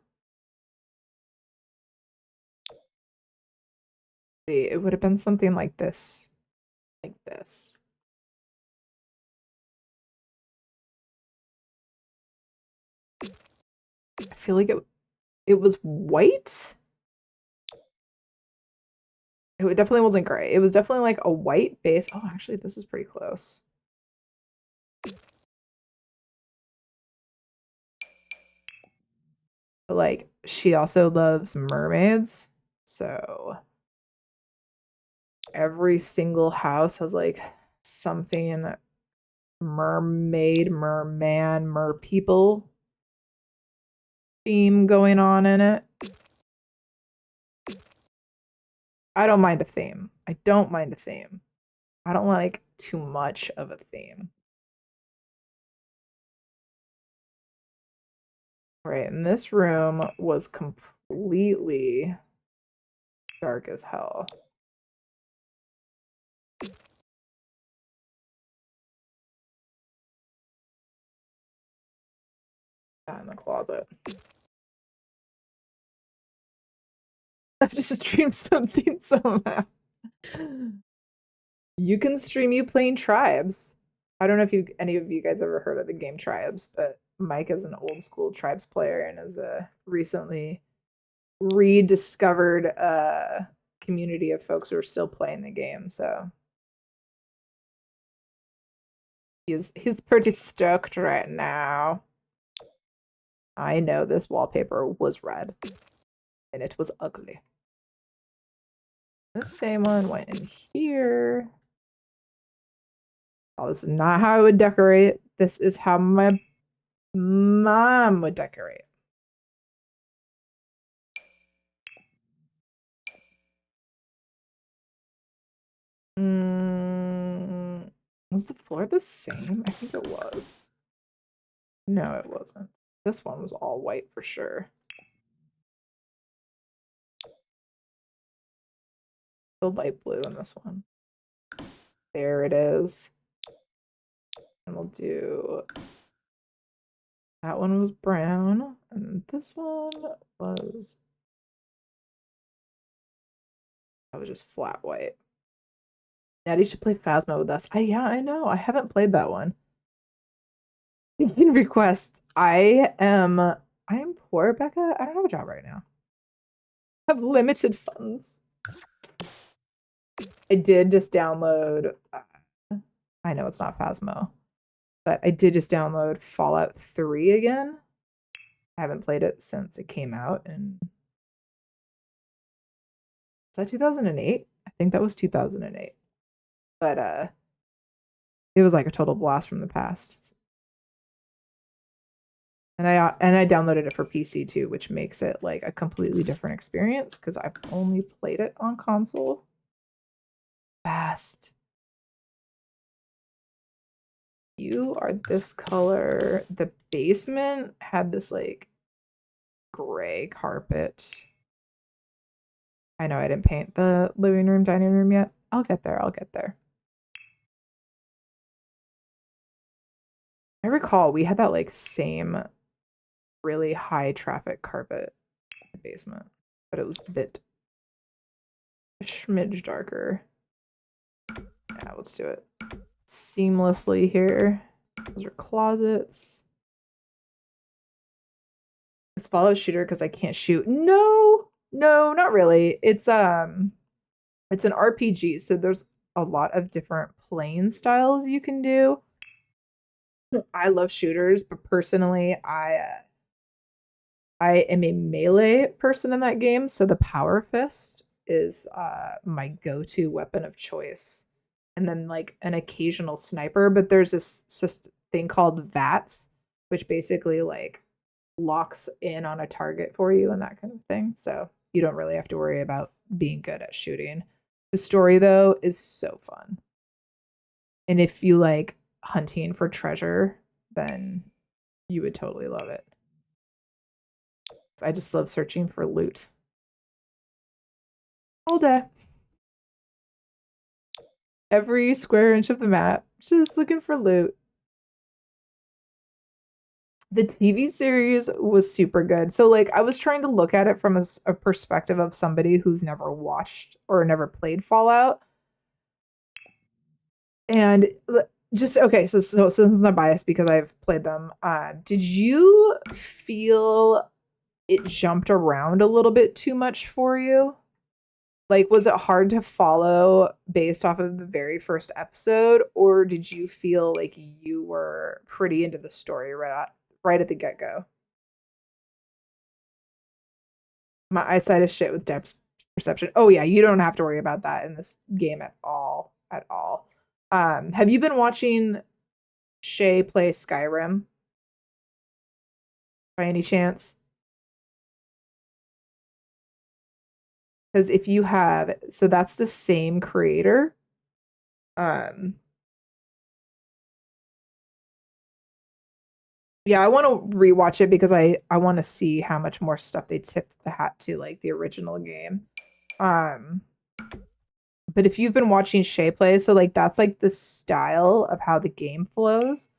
A: See, it would have been something like this. Like this. I feel like it was white. It definitely wasn't gray. It was definitely like a white base. Oh, actually, this is pretty close. But like, she also loves mermaids. So every single house has like something mermaid, merman, merpeople theme going on in it. I don't mind a theme. I don't mind a theme. I don't like too much of a theme. Right, and this room was completely dark as hell. In the closet. I've just streamed something somehow. You can stream you playing Tribes. I don't know if any of you guys ever heard of the game Tribes, but Mike is an old school Tribes player and is a recently rediscovered community of folks who are still playing the game. So he's pretty stoked right now. I know this wallpaper was red and it was ugly. The same one went in here. Oh, this is not how I would decorate. This is how my mom would decorate. Was the floor the same? I think it was. No, it wasn't. This one was all white for sure. The light blue in this one. There it is. And we'll do that one was brown, and this one was just flat white. Daddy should play Phasma with us. Yeah, I know. I haven't played that one. Request. I am poor, Becca. I don't have a job right now. I have limited funds. I did just download I know it's not Phasmo, but I did just download Fallout 3 again. I haven't played it since it came out in is that 2008? I think that was 2008. But it was like a total blast from the past. And I downloaded it for PC too, which makes it like a completely different experience because I've only played it on console. Fast. You are this color. The basement had this like gray carpet. I know I didn't paint the living room, dining room yet. I'll get there. I'll get there. I recall we had that like same really high traffic carpet in the basement, but it was a smidge darker. Yeah, let's do it seamlessly here. Those are closets. It's follow shooter because I can't shoot. No, no, not really. It's an RPG, so there's a lot of different playing styles you can do. I love shooters, but personally, I am a melee person in that game, so the power fist is my go-to weapon of choice. And then like an occasional sniper, but there's this thing called VATS, which basically like locks in on a target for you and that kind of thing. So you don't really have to worry about being good at shooting. The story though is so fun. And if you like hunting for treasure, then you would totally love it. I just love searching for loot all day. Every square inch of the map, just looking for loot. The TV series was super good. So like I was trying to look at it from a perspective of somebody who's never watched or never played Fallout. And just okay, so this is not biased because I've played them. Did you feel it jumped around a little bit too much for you? Like, was it hard to follow based off of the very first episode, or did you feel like you were pretty into the story right at the get go? My eyesight is shit with depth perception. Oh yeah, you don't have to worry about that in this game at all, at all. Have you been watching Shay play Skyrim by any chance? Because if you have, so that's the same creator. Um, yeah, I want to rewatch it because I want to see how much more stuff they tipped the hat to, like the original game. Um, but if you've been watching Shay play, so like that's like the style of how the game flows.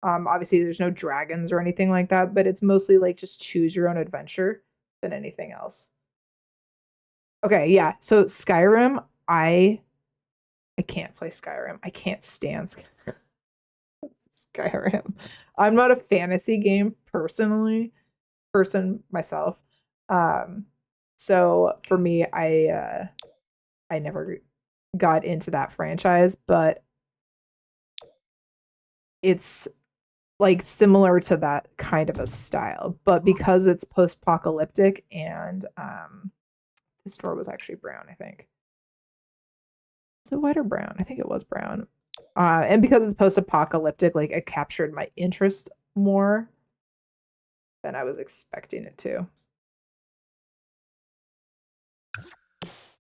A: Obviously there's no dragons or anything like that, but it's mostly like just choose your own adventure than anything else. Okay, yeah. So Skyrim, I can't play Skyrim. I can't stand Skyrim. I'm not a fantasy game person myself. Um, so for me, I never got into that franchise, but it's like similar to that kind of a style. But because it's post-apocalyptic and the store was actually brown, I think. So white or brown? I think it was brown. And because it's post-apocalyptic, like it captured my interest more than I was expecting it to.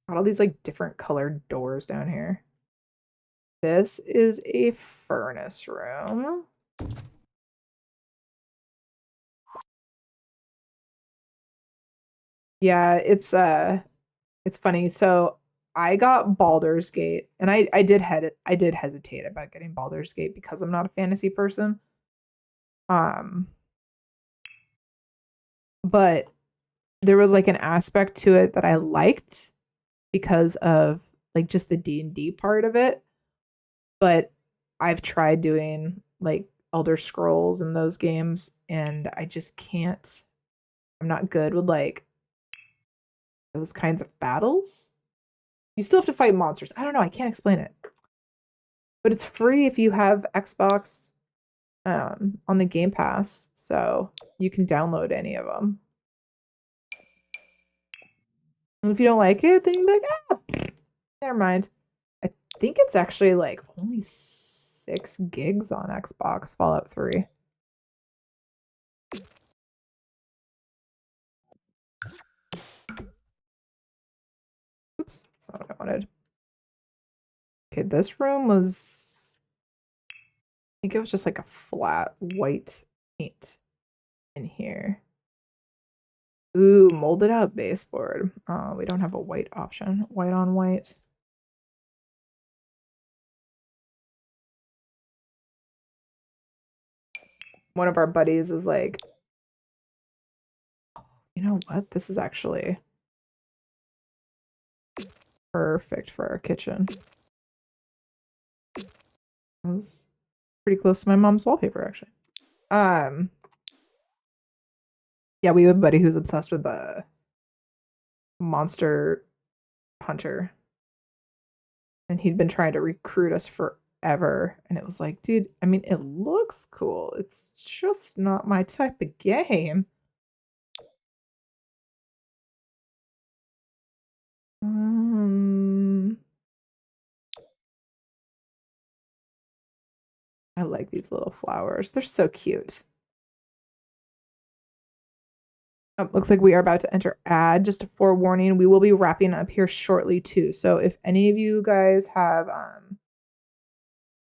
A: Got all these like different colored doors down here. This is a furnace room. Yeah, it's funny. So I got Baldur's Gate, and I did hesitate about getting Baldur's Gate because I'm not a fantasy person. Um, but there was like an aspect to it that I liked because of like just the D&D part of it. But I've tried doing like Elder Scrolls and those games, and I just can't. I'm not good with like those kinds of battles. You still have to fight monsters. I don't know. I can't explain it. But it's free if you have Xbox on the Game Pass, so you can download any of them. And if you don't like it, then you can be like, ah, never mind. I think it's actually like only 6 gigs on Xbox Fallout 3. Oops, that's not what I wanted. Okay, this room was, I think it was just like a flat white paint in here. Ooh, molded out baseboard. We don't have a white option. White on white. One of our buddies is like, you know what? This is actually perfect for our kitchen. Pretty close to my mom's wallpaper, actually. Yeah, we have a buddy who's obsessed with the Monster Hunter, and he'd been trying to recruit us forever. And it was like, dude, I mean, it looks cool. It's just not my type of game. Um, I like these little flowers. They're so cute. Looks like we are about to enter ad. Just a forewarning, we will be wrapping up here shortly too. So if any of you guys have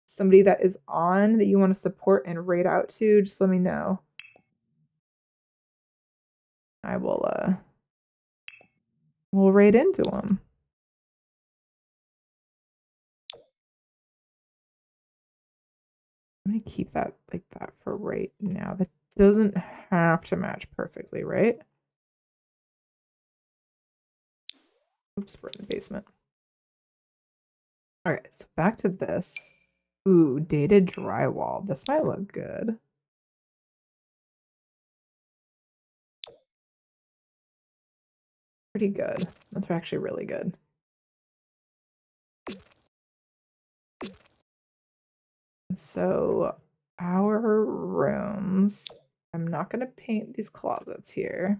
A: somebody that is on that you want to support and raid out to, just let me know. I will we'll raid into them. I'm gonna keep that like that for right now. That doesn't have to match perfectly, right? Oops, we're in the basement. All right, so back to this. Ooh, dated drywall. This might look good. Pretty good. That's actually really good. So our rooms, I'm not going to paint these closets here.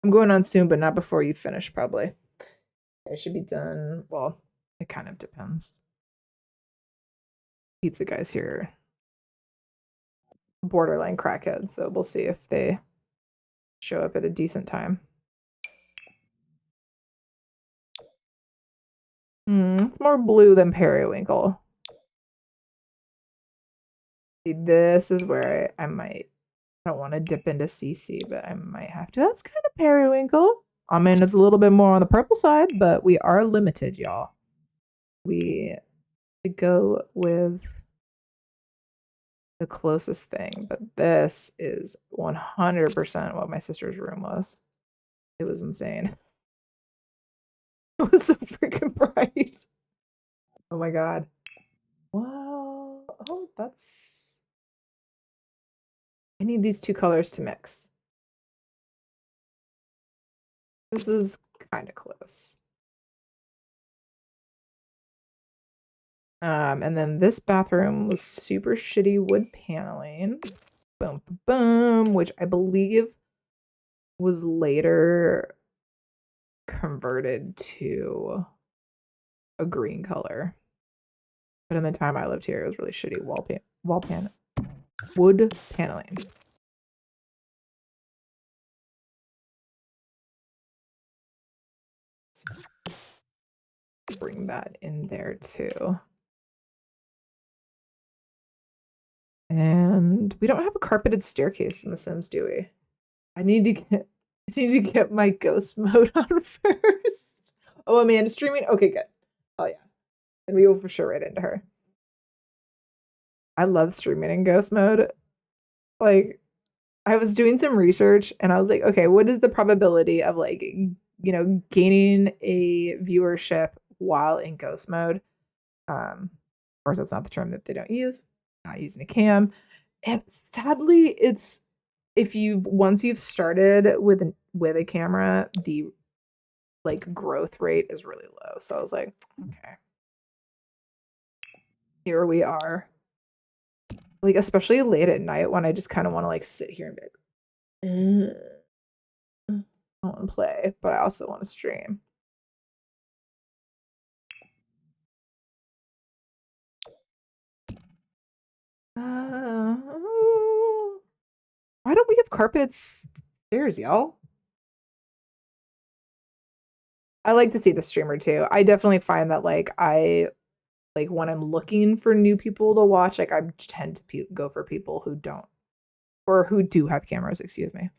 A: I'm going on soon, but not before you finish, probably. I should be done. Well, it kind of depends. Pizza guys here, borderline crackheads, so we'll see if they show up at a decent time. It's more blue than periwinkle. See, this is where I might. I don't want to dip into CC, but I might have to. That's kind of periwinkle. I mean, it's a little bit more on the purple side, but we are limited, y'all. We go with the closest thing, but this is 100% what my sister's room was. It was insane. It was so freaking bright. Oh my god. Well, oh, that's. I need these two colors to mix. This is kind of close. And then this bathroom was super shitty wood paneling. Boom, boom, which I believe was later converted to a green color. But in the time I lived here, it was really shitty wood paneling. Let's bring that in there too. And we don't have a carpeted staircase in The Sims, do we? I need to get my ghost mode on first. Oh, Amanda's streaming? Okay, good. Oh yeah. And we will for sure right into her. I love streaming in ghost mode. Like, I was doing some research and I was like, okay, what is the probability of like, gaining a viewership while in ghost mode? Of course, that's not the term that they don't use. Not using a cam. And sadly, it's if once you've started with a camera, the like growth rate is really low. So I was like, okay, here we are. Like especially late at night when I just kind of want to like sit here and be like, I want to play, but I also want to stream. Uh, why don't we have carpeted stairs, y'all? I like to see the streamer too. I definitely find that like when I'm looking for new people to watch, like I tend to go for people who don't or who do have cameras, excuse me.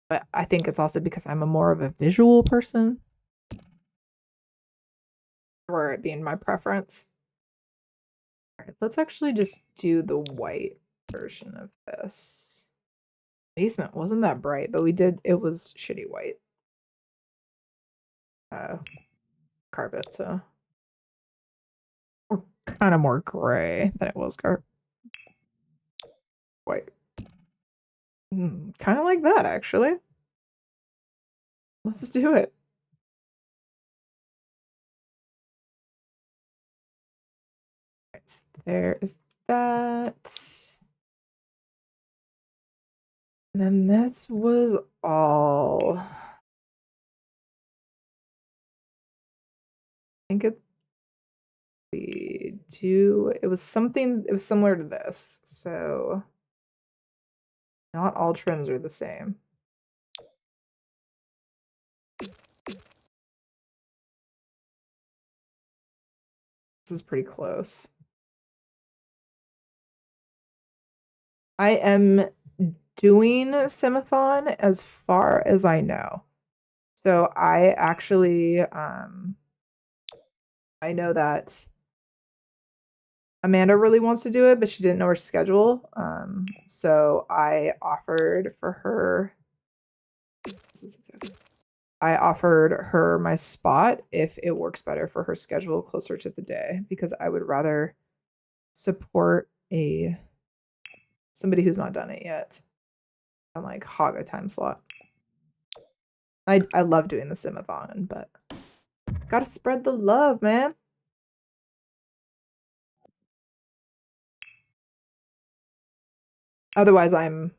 A: But I think it's also because I'm a more of a visual person, or it being my preference. All right, let's actually just do the white version of this. Basement wasn't that bright, but it was shitty white carpet, so or kind of more gray than it was white. Kind of like that, actually. Let's just do it. Right, so there is that. And then this was all. I think it was something, it was similar to this. So not all trims are the same. This is pretty close. I am doing Simathon as far as I know. So I actually I know that Amanda really wants to do it, but she didn't know her schedule. So I offered for her. I offered her my spot if it works better for her schedule closer to the day, because I would rather support somebody who's not done it yet and like hog a time slot. I love doing the Simathon, but gotta spread the love, man. Otherwise, I'm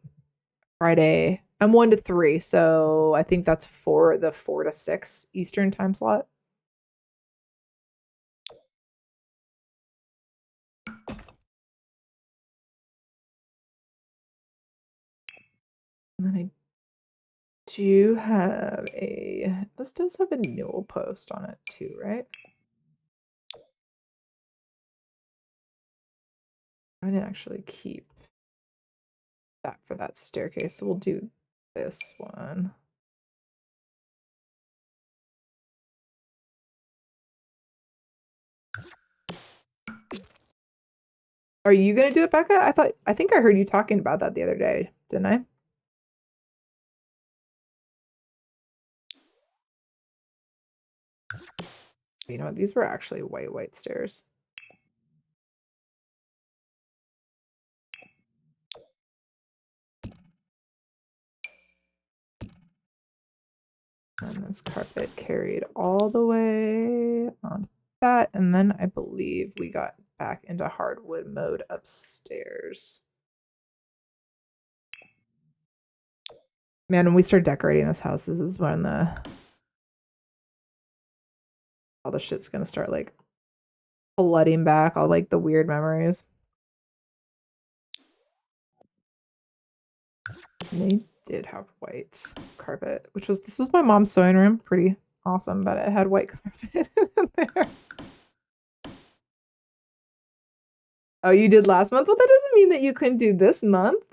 A: Friday. I'm 1 to 3, so I think that's for the 4 to 6 Eastern time slot. And then I do have this does have a Newell post on it too, right? I didn't actually keep that for that staircase, so we'll do this one. Are you gonna do it, Becca? I think I heard you talking about that the other day, didn't I? You know what? These were actually white stairs. And this carpet carried all the way on that, and then I believe we got back into hardwood mode upstairs. Man, when we start decorating this house, this is when all the shit's gonna start like flooding back, all like the weird memories. And they did have white carpet, this was my mom's sewing room. Pretty awesome that it had white carpet in there. Oh, you did last month? Well, that doesn't mean that you couldn't do this month.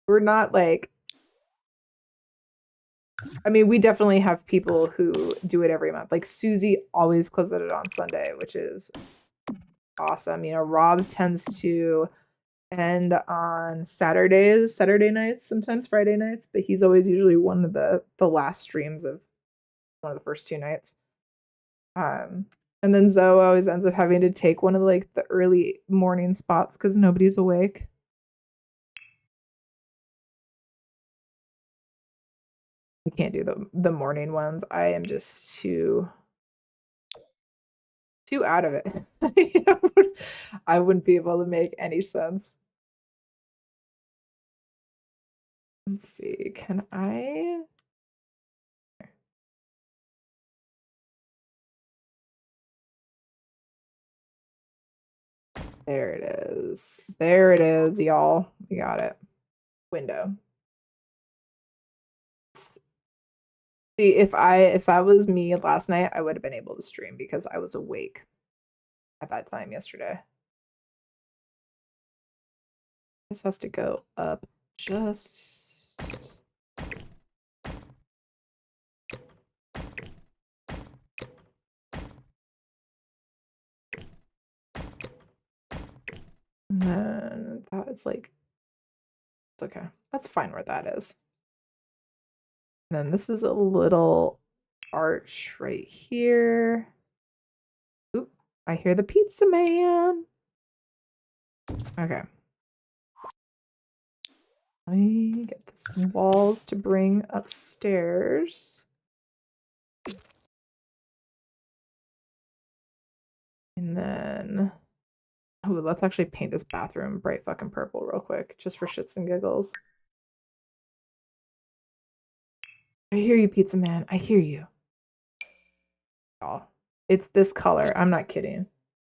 A: We're not like, I mean, we definitely have people who do it every month. Like Susie always closes it on Sunday, which is awesome. You know, Rob tends to end on Saturday nights, sometimes Friday nights, but he's always usually one of the last streams of one of the first 2 nights. And then Zoe always ends up having to take one of like the early morning spots because nobody's awake. I can't do the morning ones. I am just too out of it. I wouldn't be able to make any sense. Let's see. Can I? There it is. There it is, y'all. We got it. Window. See, if that was me last night, I would have been able to stream because I was awake at that time yesterday. This has to go up just. And then that is like It's okay. That's fine where that is. And then this is a little arch right here. Oop, I hear the pizza man. Okay. Let me get this walls to bring upstairs. And then, oh, let's actually paint this bathroom bright fucking purple real quick, just for shits and giggles. I hear you, pizza man. I hear you. Oh, it's this color. I'm not kidding.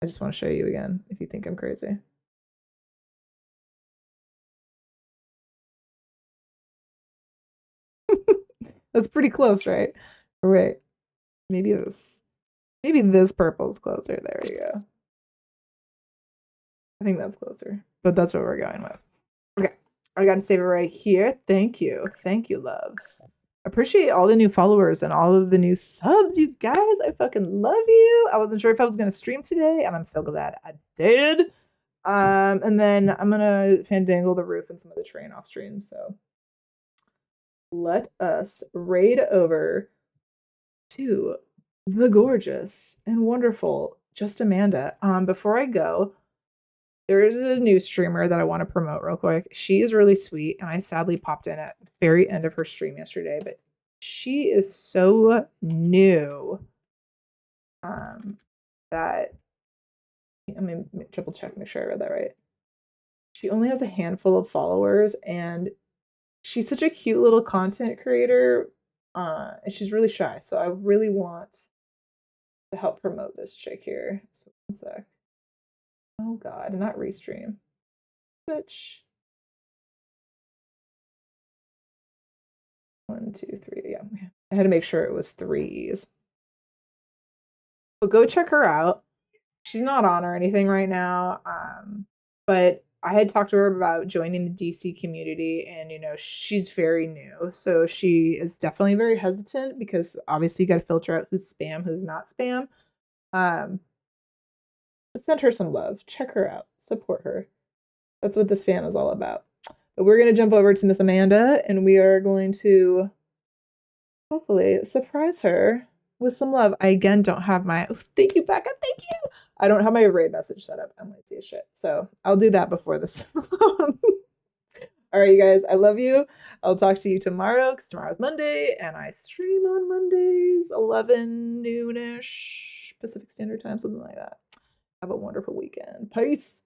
A: I just want to show you again if you think I'm crazy. That's pretty close, right? Or wait, maybe this purple is closer. There we go. I think that's closer, but that's what we're going with. Okay, I got to save it right here. Thank you. Thank you, loves. Appreciate all the new followers and all of the new subs, you guys. I fucking love you. I wasn't sure if I was going to stream today, and I'm so glad I did. And then I'm going to fandangle the roof and some of the terrain off stream. So let us raid over to the gorgeous and wonderful Just Amanda. Before I go, there is a new streamer that I want to promote real quick. She is really sweet, and I sadly popped in at the very end of her stream yesterday, but she is so new that I mean, triple check, make sure I read that right. She only has a handful of followers, and she's such a cute little content creator, and she's really shy. So I really want to help promote this chick here. So one sec. Oh God, not restream. Twitch. 1, 2, 3. Yeah, I had to make sure it was 3 E's. But go check her out. She's not on or anything right now. But I had talked to her about joining the DC community, and she's very new. So she is definitely very hesitant because obviously you got to filter out who's spam, who's not spam. But send her some love. Check her out. Support her. That's what this fam is all about. But we're going to jump over to Miss Amanda, and we are going to hopefully surprise her with some love. I again don't have my thank you, Becca. Thank you. I don't have my raid message set up. I'm lazy as shit. So I'll do that before this. All right, you guys. I love you. I'll talk to you tomorrow because tomorrow's Monday and I stream on Mondays, 11 noonish Pacific Standard Time, something like that. Have a wonderful weekend. Peace.